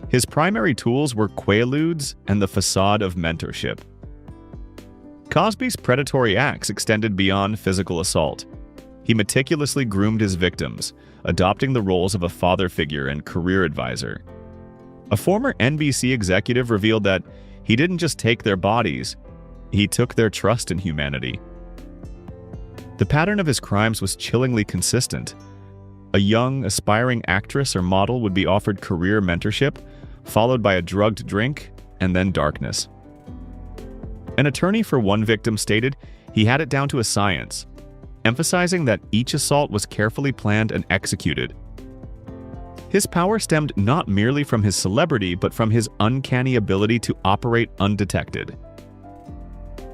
His primary tools were quaaludes and the facade of mentorship. Cosby's predatory acts extended beyond physical assault. He meticulously groomed his victims, adopting the roles of a father figure and career advisor. A former NBC executive revealed that he didn't just take their bodies, he took their trust in humanity. The pattern of his crimes was chillingly consistent. A young, aspiring actress or model would be offered career mentorship, followed by a drugged drink, and then darkness. An attorney for one victim stated he had it down to a science, emphasizing that each assault was carefully planned and executed. His power stemmed not merely from his celebrity, but from his uncanny ability to operate undetected.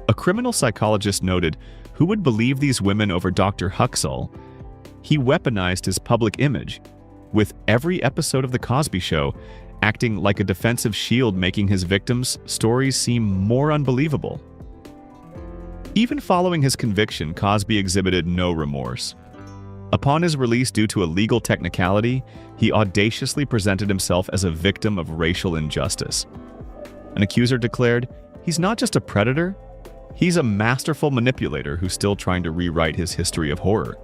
A criminal psychologist noted, "Who would believe these women over Dr. Huxell?" He weaponized his public image, with every episode of The Cosby Show acting like a defensive shield, making his victims' stories seem more unbelievable. Even following his conviction, Cosby exhibited no remorse. Upon his release due to a legal technicality, he audaciously presented himself as a victim of racial injustice. An accuser declared, "He's not just a predator, he's a masterful manipulator who's still trying to rewrite his history of horror."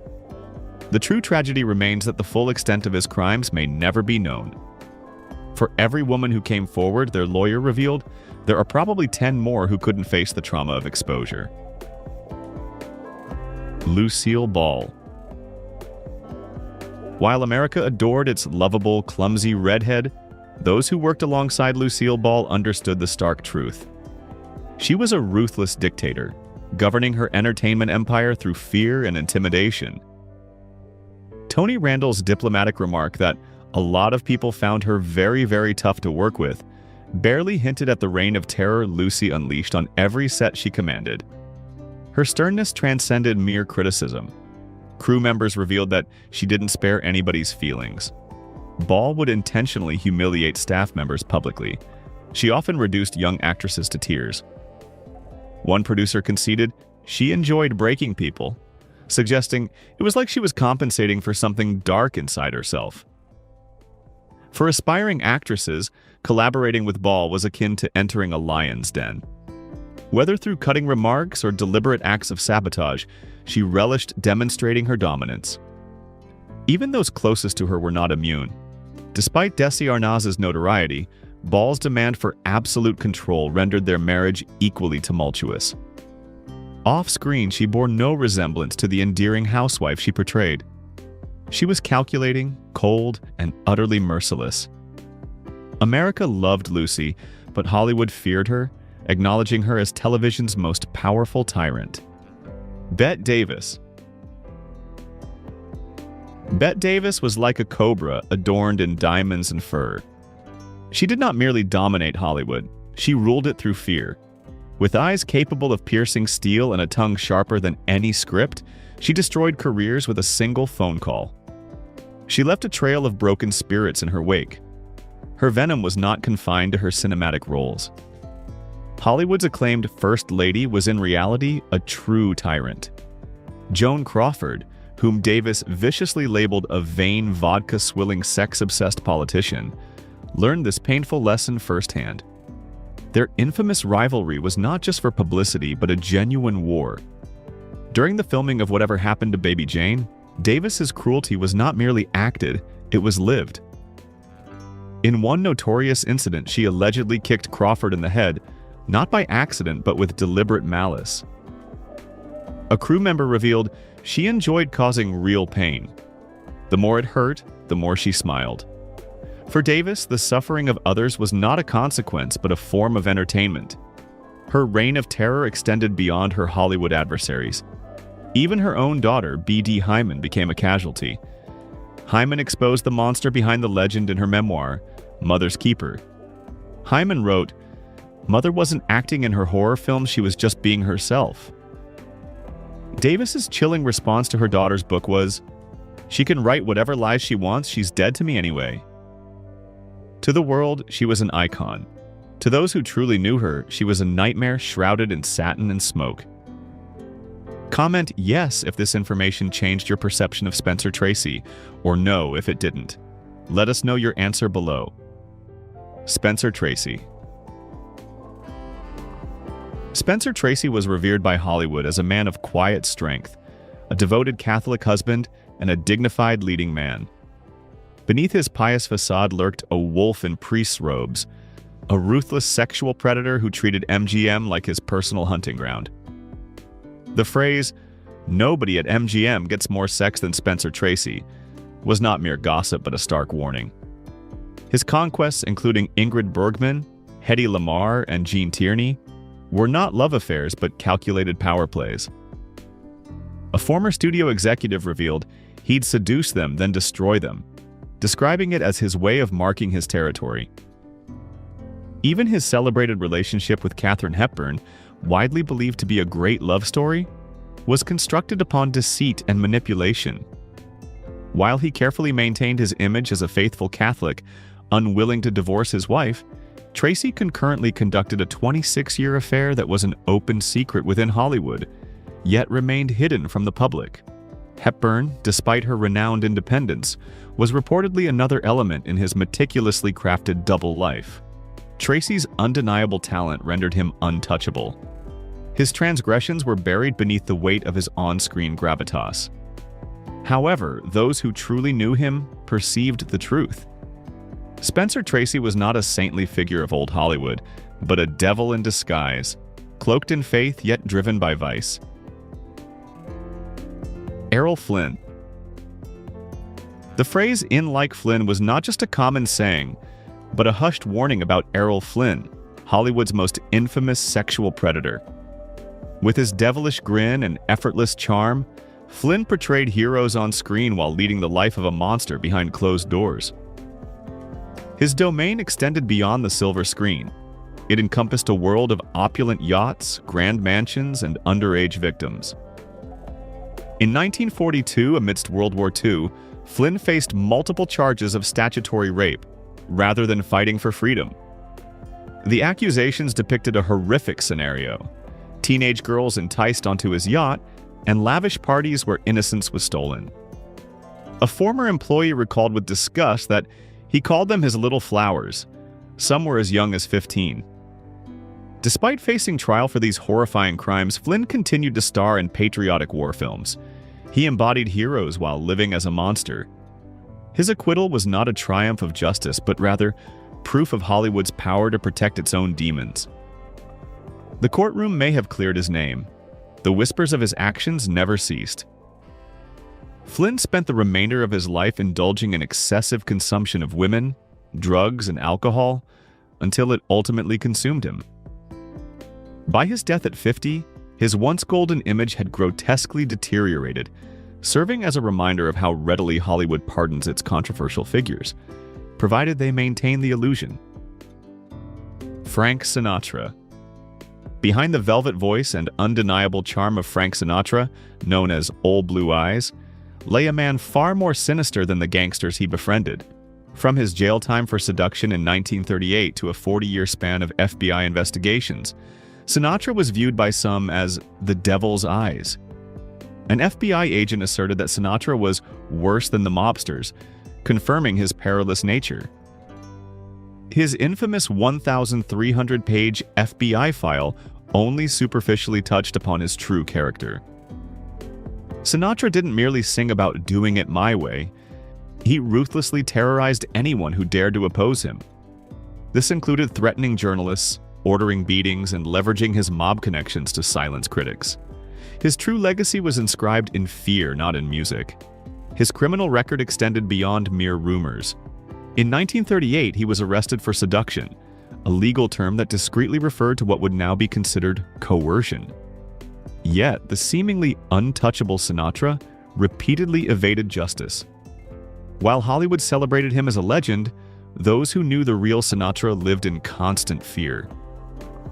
The true tragedy remains that the full extent of his crimes may never be known. For every woman who came forward, their lawyer revealed, there are probably 10 more who couldn't face the trauma of exposure. Lucille Ball. While America adored its lovable, clumsy redhead, those who worked alongside Lucille Ball understood the stark truth. She was a ruthless dictator, governing her entertainment empire through fear and intimidation. Tony Randall's diplomatic remark that a lot of people found her very, very tough to work with barely hinted at the reign of terror Lucy unleashed on every set she commanded. Her sternness transcended mere criticism. Crew members revealed that she didn't spare anybody's feelings. Ball would intentionally humiliate staff members publicly. She often reduced young actresses to tears. One producer conceded she enjoyed breaking people, suggesting it was like she was compensating for something dark inside herself. For aspiring actresses, collaborating with Ball was akin to entering a lion's den. Whether through cutting remarks or deliberate acts of sabotage, she relished demonstrating her dominance. Even those closest to her were not immune. Despite Desi Arnaz's notoriety, Ball's demand for absolute control rendered their marriage equally tumultuous. Off-screen, she bore no resemblance to the endearing housewife she portrayed. She was calculating, cold, and utterly merciless. America loved Lucy, but Hollywood feared her, acknowledging her as television's most powerful tyrant. Bette Davis. Bette Davis was like a cobra adorned in diamonds and fur. She did not merely dominate Hollywood, she ruled it through fear. With eyes capable of piercing steel and a tongue sharper than any script, she destroyed careers with a single phone call. She left a trail of broken spirits in her wake. Her venom was not confined to her cinematic roles. Hollywood's acclaimed First Lady was in reality a true tyrant. Joan Crawford, whom Davis viciously labeled a vain, vodka-swilling, sex-obsessed politician, learned this painful lesson firsthand. Their infamous rivalry was not just for publicity, but a genuine war. During the filming of Whatever Happened to Baby Jane, Davis's cruelty was not merely acted, it was lived. In one notorious incident, she allegedly kicked Crawford in the head, not by accident but with deliberate malice. A crew member revealed she enjoyed causing real pain. The more it hurt, the more she smiled. For Davis, the suffering of others was not a consequence but a form of entertainment. Her reign of terror extended beyond her Hollywood adversaries. Even her own daughter, B.D. Hyman, became a casualty. Hyman exposed the monster behind the legend in her memoir, Mother's Keeper. Hyman wrote, "Mother wasn't acting in her horror film, she was just being herself." Davis's chilling response to her daughter's book was, "She can write whatever lies she wants, she's dead to me anyway." To the world, she was an icon. To those who truly knew her, she was a nightmare shrouded in satin and smoke. Comment yes if this information changed your perception of Spencer Tracy, or no if it didn't. Let us know your answer below. Spencer Tracy. Spencer Tracy was revered by Hollywood as a man of quiet strength, a devoted Catholic husband, and a dignified leading man. Beneath his pious facade lurked a wolf in priest's robes, a ruthless sexual predator who treated MGM like his personal hunting ground. The phrase, "Nobody at MGM gets more sex than Spencer Tracy," was not mere gossip but a stark warning. His conquests, including Ingrid Bergman, Hedy Lamarr, and Gene Tierney, were not love affairs but calculated power plays. A former studio executive revealed he'd seduce them, then destroy them, describing it as his way of marking his territory. Even his celebrated relationship with Katharine Hepburn, widely believed to be a great love story, was constructed upon deceit and manipulation. While he carefully maintained his image as a faithful Catholic, unwilling to divorce his wife, Tracy concurrently conducted a 26-year affair that was an open secret within Hollywood, yet remained hidden from the public. Hepburn, despite her renowned independence, was reportedly another element in his meticulously crafted double life. Tracy's undeniable talent rendered him untouchable. His transgressions were buried beneath the weight of his on-screen gravitas. However, those who truly knew him perceived the truth. Spencer Tracy was not a saintly figure of old Hollywood, but a devil in disguise, cloaked in faith yet driven by vice. Errol Flynn. The phrase "in like Flynn" was not just a common saying, but a hushed warning about Errol Flynn, Hollywood's most infamous sexual predator. With his devilish grin and effortless charm, Flynn portrayed heroes on screen while leading the life of a monster behind closed doors. His domain extended beyond the silver screen. It encompassed a world of opulent yachts, grand mansions, and underage victims. In 1942, amidst World War II, Flynn faced multiple charges of statutory rape, rather than fighting for freedom. The accusations depicted a horrific scenario: teenage girls enticed onto his yacht, and lavish parties where innocence was stolen. A former employee recalled with disgust that he called them his little flowers. Some were as young as 15. Despite facing trial for these horrifying crimes, Flynn continued to star in patriotic war films. He embodied heroes while living as a monster. His acquittal was not a triumph of justice, but rather proof of Hollywood's power to protect its own demons. The courtroom may have cleared his name. The whispers of his actions never ceased. Flynn spent the remainder of his life indulging in excessive consumption of women, drugs, and alcohol until it ultimately consumed him. By his death at 50, his once golden image had grotesquely deteriorated, serving as a reminder of how readily Hollywood pardons its controversial figures, provided they maintain the illusion. Frank Sinatra. Behind the velvet voice and undeniable charm of Frank Sinatra, known as Old Blue Eyes, lay a man far more sinister than the gangsters he befriended. From his jail time for seduction in 1938 to a 40-year span of FBI investigations, Sinatra was viewed by some as the devil's eyes. An FBI agent asserted that Sinatra was worse than the mobsters, confirming his perilous nature. His infamous 1,300-page FBI file only superficially touched upon his true character. Sinatra didn't merely sing about doing it my way. He ruthlessly terrorized anyone who dared to oppose him. This included threatening journalists, ordering beatings, and leveraging his mob connections to silence critics. His true legacy was inscribed in fear, not in music. His criminal record extended beyond mere rumors. In 1938, he was arrested for seduction, a legal term that discreetly referred to what would now be considered coercion. Yet, the seemingly untouchable Sinatra repeatedly evaded justice. While Hollywood celebrated him as a legend, those who knew the real Sinatra lived in constant fear.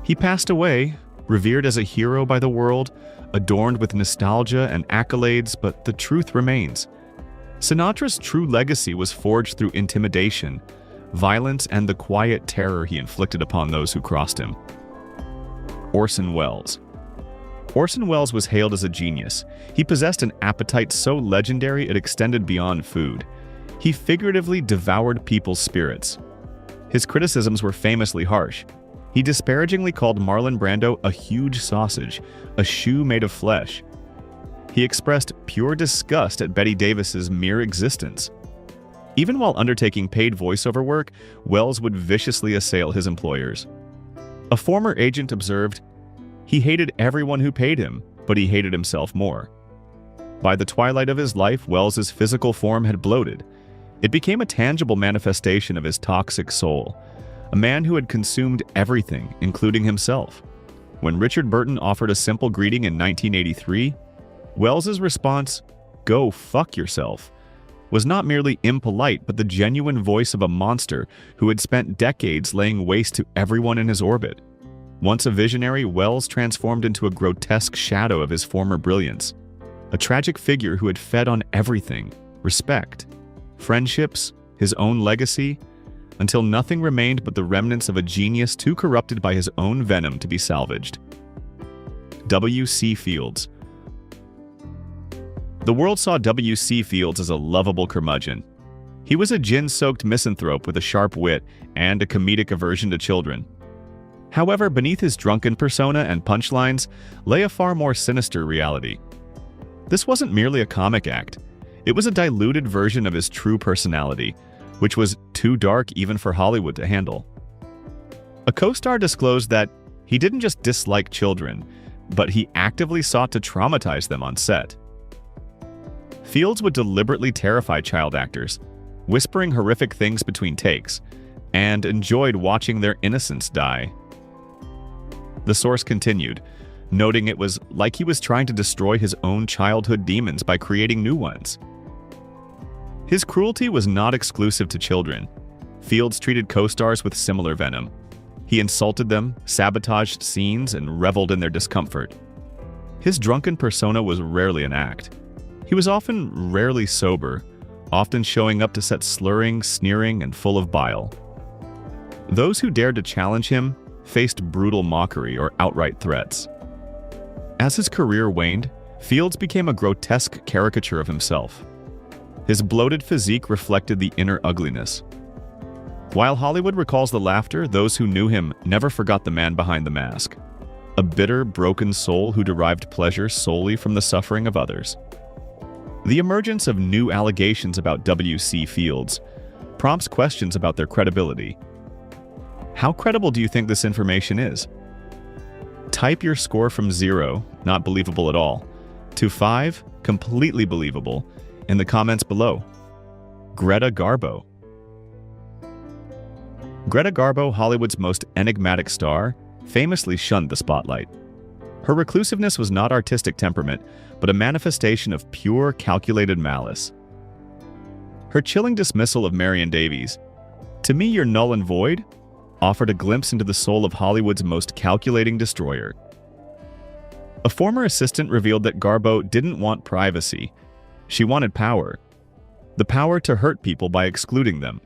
He passed away, revered as a hero by the world, adorned with nostalgia and accolades, but the truth remains. Sinatra's true legacy was forged through intimidation, violence, and the quiet terror he inflicted upon those who crossed him. Orson Wells. Orson Wells was hailed as a genius. He possessed an appetite so legendary it extended beyond food. He figuratively devoured people's spirits. His criticisms were famously harsh. He disparagingly called Marlon Brando a huge sausage, a shoe made of flesh. He expressed pure disgust at Bette Davis's mere existence. Even while undertaking paid voiceover work, Wells would viciously assail his employers. A former agent observed, "He hated everyone who paid him, but he hated himself more." By the twilight of his life, Wells's physical form had bloated. It became a tangible manifestation of his toxic soul, a man who had consumed everything, including himself. When Richard Burton offered a simple greeting in 1983, Wells's response, "Go fuck yourself," was not merely impolite, but the genuine voice of a monster who had spent decades laying waste to everyone in his orbit. Once a visionary, Wells transformed into a grotesque shadow of his former brilliance, a tragic figure who had fed on everything: respect, friendships, his own legacy, until nothing remained but the remnants of a genius too corrupted by his own venom to be salvaged. W.C. Fields. The world saw W.C. Fields as a lovable curmudgeon. He was a gin-soaked misanthrope with a sharp wit and a comedic aversion to children. However, beneath his drunken persona and punchlines lay a far more sinister reality. This wasn't merely a comic act. It was a diluted version of his true personality, which was too dark even for Hollywood to handle. A co-star disclosed that he didn't just dislike children, but he actively sought to traumatize them on set. Fields would deliberately terrify child actors, whispering horrific things between takes, and enjoyed watching their innocence die. The source continued, noting it was like he was trying to destroy his own childhood demons by creating new ones. His cruelty was not exclusive to children. Fields treated co-stars with similar venom. He insulted them, sabotaged scenes, and reveled in their discomfort. His drunken persona was rarely an act. He was often rarely sober, often showing up to set slurring, sneering, and full of bile. Those who dared to challenge him faced brutal mockery or outright threats. As his career waned, Fields became a grotesque caricature of himself. His bloated physique reflected the inner ugliness. While Hollywood recalls the laughter, those who knew him never forgot the man behind the mask. A bitter, broken soul who derived pleasure solely from the suffering of others. The emergence of new allegations about W.C. Fields prompts questions about their credibility. How credible do you think this information is? Type your score from 0, not believable at all, to 5, completely believable, in the comments below. Greta Garbo. Greta Garbo, Hollywood's most enigmatic star, famously shunned the spotlight. Her reclusiveness was not artistic temperament, but a manifestation of pure, calculated malice. Her chilling dismissal of Marion Davies, "To me you're null and void," offered a glimpse into the soul of Hollywood's most calculating destroyer. A former assistant revealed that Garbo didn't want privacy. She wanted power. The power to hurt people by excluding them.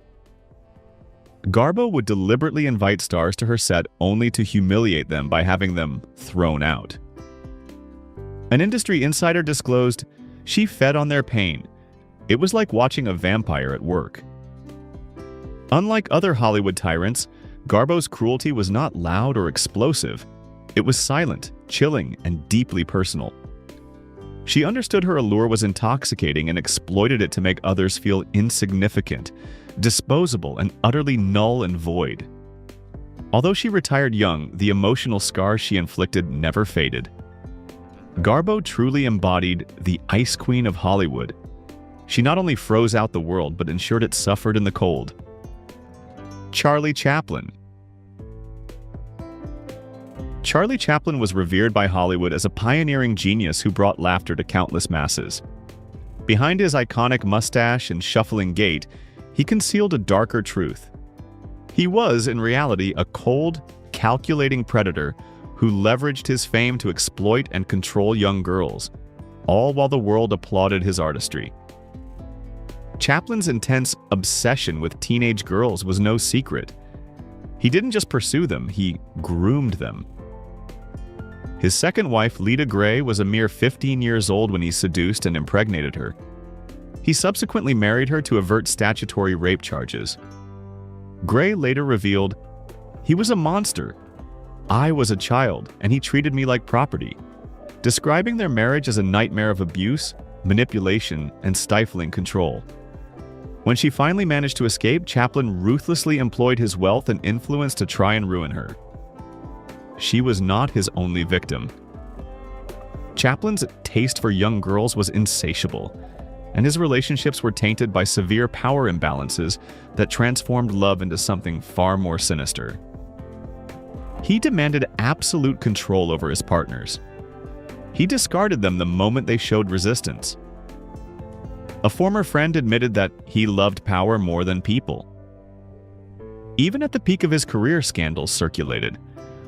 Garbo would deliberately invite stars to her set only to humiliate them by having them thrown out. An industry insider disclosed, "She fed on their pain. It was like watching a vampire at work." Unlike other Hollywood tyrants, Garbo's cruelty was not loud or explosive. It was silent, chilling, and deeply personal. She understood her allure was intoxicating and exploited it to make others feel insignificant, disposable, and utterly null and void. Although she retired young, the emotional scars she inflicted never faded. Garbo truly embodied the Ice Queen of Hollywood. She not only froze out the world, but ensured it suffered in the cold. Charlie Chaplin. Charlie Chaplin was revered by Hollywood as a pioneering genius who brought laughter to countless masses. Behind his iconic mustache and shuffling gait, he concealed a darker truth. He was, in reality, a cold, calculating predator who leveraged his fame to exploit and control young girls, all while the world applauded his artistry. Chaplin's intense obsession with teenage girls was no secret. He didn't just pursue them, he groomed them. His second wife, Lita Gray, was a mere 15 years old when he seduced and impregnated her. He subsequently married her to avert statutory rape charges. Gray later revealed, "He was a monster. I was a child, and he treated me like property," describing their marriage as a nightmare of abuse, manipulation, and stifling control. When she finally managed to escape, Chaplin ruthlessly employed his wealth and influence to try and ruin her. She was not his only victim. Chaplin's taste for young girls was insatiable, and his relationships were tainted by severe power imbalances that transformed love into something far more sinister. He demanded absolute control over his partners. He discarded them the moment they showed resistance. A former friend admitted that he loved power more than people. Even at the peak of his career, scandals circulated.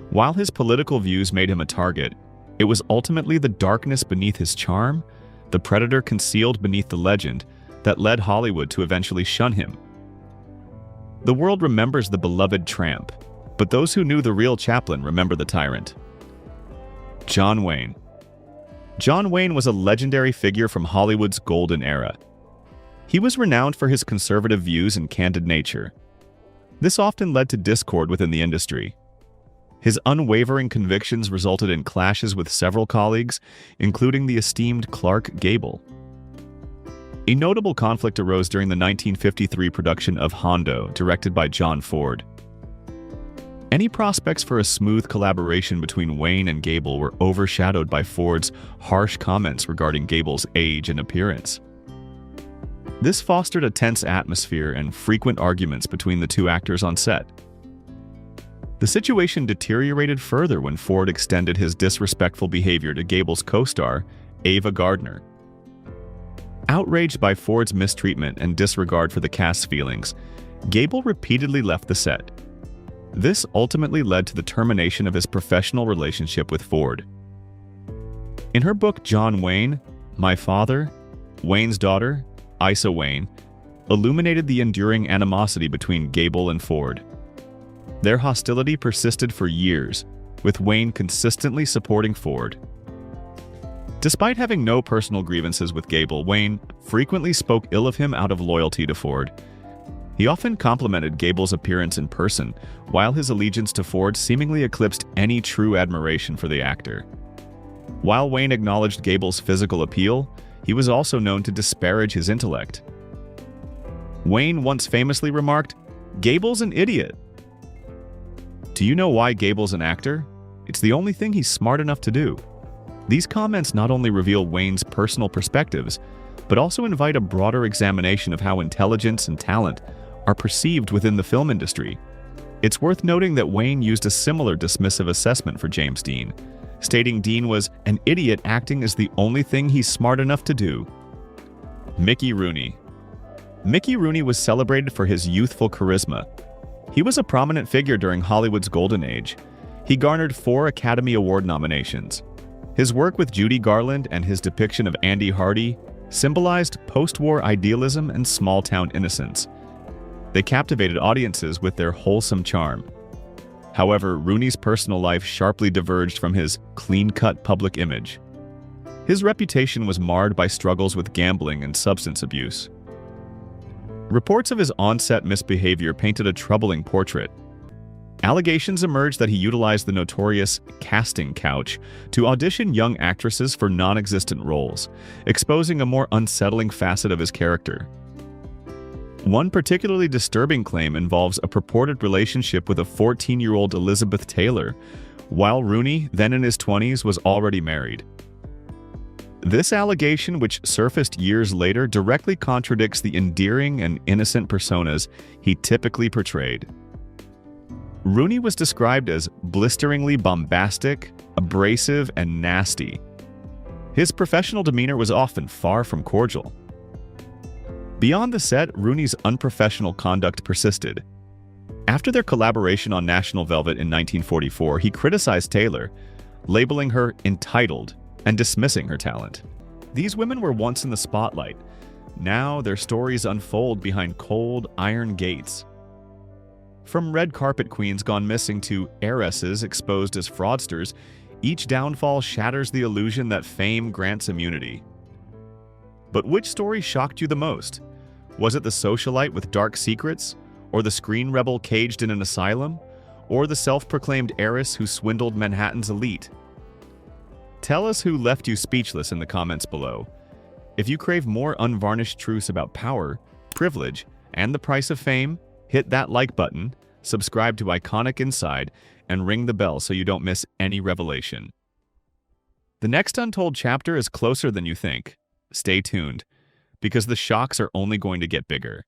While his political views made him a target, it was ultimately the darkness beneath his charm, the predator concealed beneath the legend, that led Hollywood to eventually shun him. The world remembers the beloved tramp, but those who knew the real Chaplin remember the tyrant. John Wayne. John Wayne was a legendary figure from Hollywood's golden era. He was renowned for his conservative views and candid nature. This often led to discord within the industry. His unwavering convictions resulted in clashes with several colleagues, including the esteemed Clark Gable. A notable conflict arose during the 1953 production of Hondo, directed by John Ford. Any prospects for a smooth collaboration between Wayne and Gable were overshadowed by Ford's harsh comments regarding Gable's age and appearance. This fostered a tense atmosphere and frequent arguments between the two actors on set. The situation deteriorated further when Ford extended his disrespectful behavior to Gable's co-star, Ava Gardner. Outraged by Ford's mistreatment and disregard for the cast's feelings, Gable repeatedly left the set. This ultimately led to the termination of his professional relationship with Ford. In her book John Wayne, My Father, Wayne's Daughter, Isa Wayne, illuminated the enduring animosity between Gable and Ford. Their hostility persisted for years, with Wayne consistently supporting Ford. Despite having no personal grievances with Gable, Wayne frequently spoke ill of him out of loyalty to Ford. He often complimented Gable's appearance in person, while his allegiance to Ford seemingly eclipsed any true admiration for the actor. While Wayne acknowledged Gable's physical appeal, he was also known to disparage his intellect. Wayne once famously remarked, "Gable's an idiot." Do you know why Gable's an actor? It's the only thing he's smart enough to do. These comments not only reveal Wayne's personal perspectives, but also invite a broader examination of how intelligence and talent are perceived within the film industry. It's worth noting that Wayne used a similar dismissive assessment for James Dean, stating Dean was an idiot acting as the only thing he's smart enough to do. Mickey Rooney. Mickey Rooney was celebrated for his youthful charisma. He was a prominent figure during Hollywood's golden age. He garnered 4 Academy Award nominations. His work with Judy Garland and his depiction of Andy Hardy symbolized post-war idealism and small-town innocence. They captivated audiences with their wholesome charm. However, Rooney's personal life sharply diverged from his clean-cut public image. His reputation was marred by struggles with gambling and substance abuse. Reports of his on-set misbehavior painted a troubling portrait. Allegations emerged that he utilized the notorious casting couch to audition young actresses for non-existent roles, exposing a more unsettling facet of his character. One particularly disturbing claim involves a purported relationship with a 14-year-old Elizabeth Taylor, while Rooney, then in his 20s, was already married. This allegation, which surfaced years later, directly contradicts the endearing and innocent personas he typically portrayed. Rooney was described as blisteringly bombastic, abrasive, and nasty. His professional demeanor was often far from cordial. Beyond the set, Rooney's unprofessional conduct persisted. After their collaboration on National Velvet in 1944, he criticized Taylor, labeling her entitled and dismissing her talent. These women were once in the spotlight. Now their stories unfold behind cold, iron gates. From red carpet queens gone missing to heiresses exposed as fraudsters, each downfall shatters the illusion that fame grants immunity. But which story shocked you the most? Was it the socialite with dark secrets? Or the screen rebel caged in an asylum? Or the self-proclaimed heiress who swindled Manhattan's elite? Tell us who left you speechless in the comments below. If you crave more unvarnished truths about power, privilege, and the price of fame, hit that like button, subscribe to Iconic Inside, and ring the bell so you don't miss any revelation. The next Untold chapter is closer than you think. Stay tuned, because the shocks are only going to get bigger.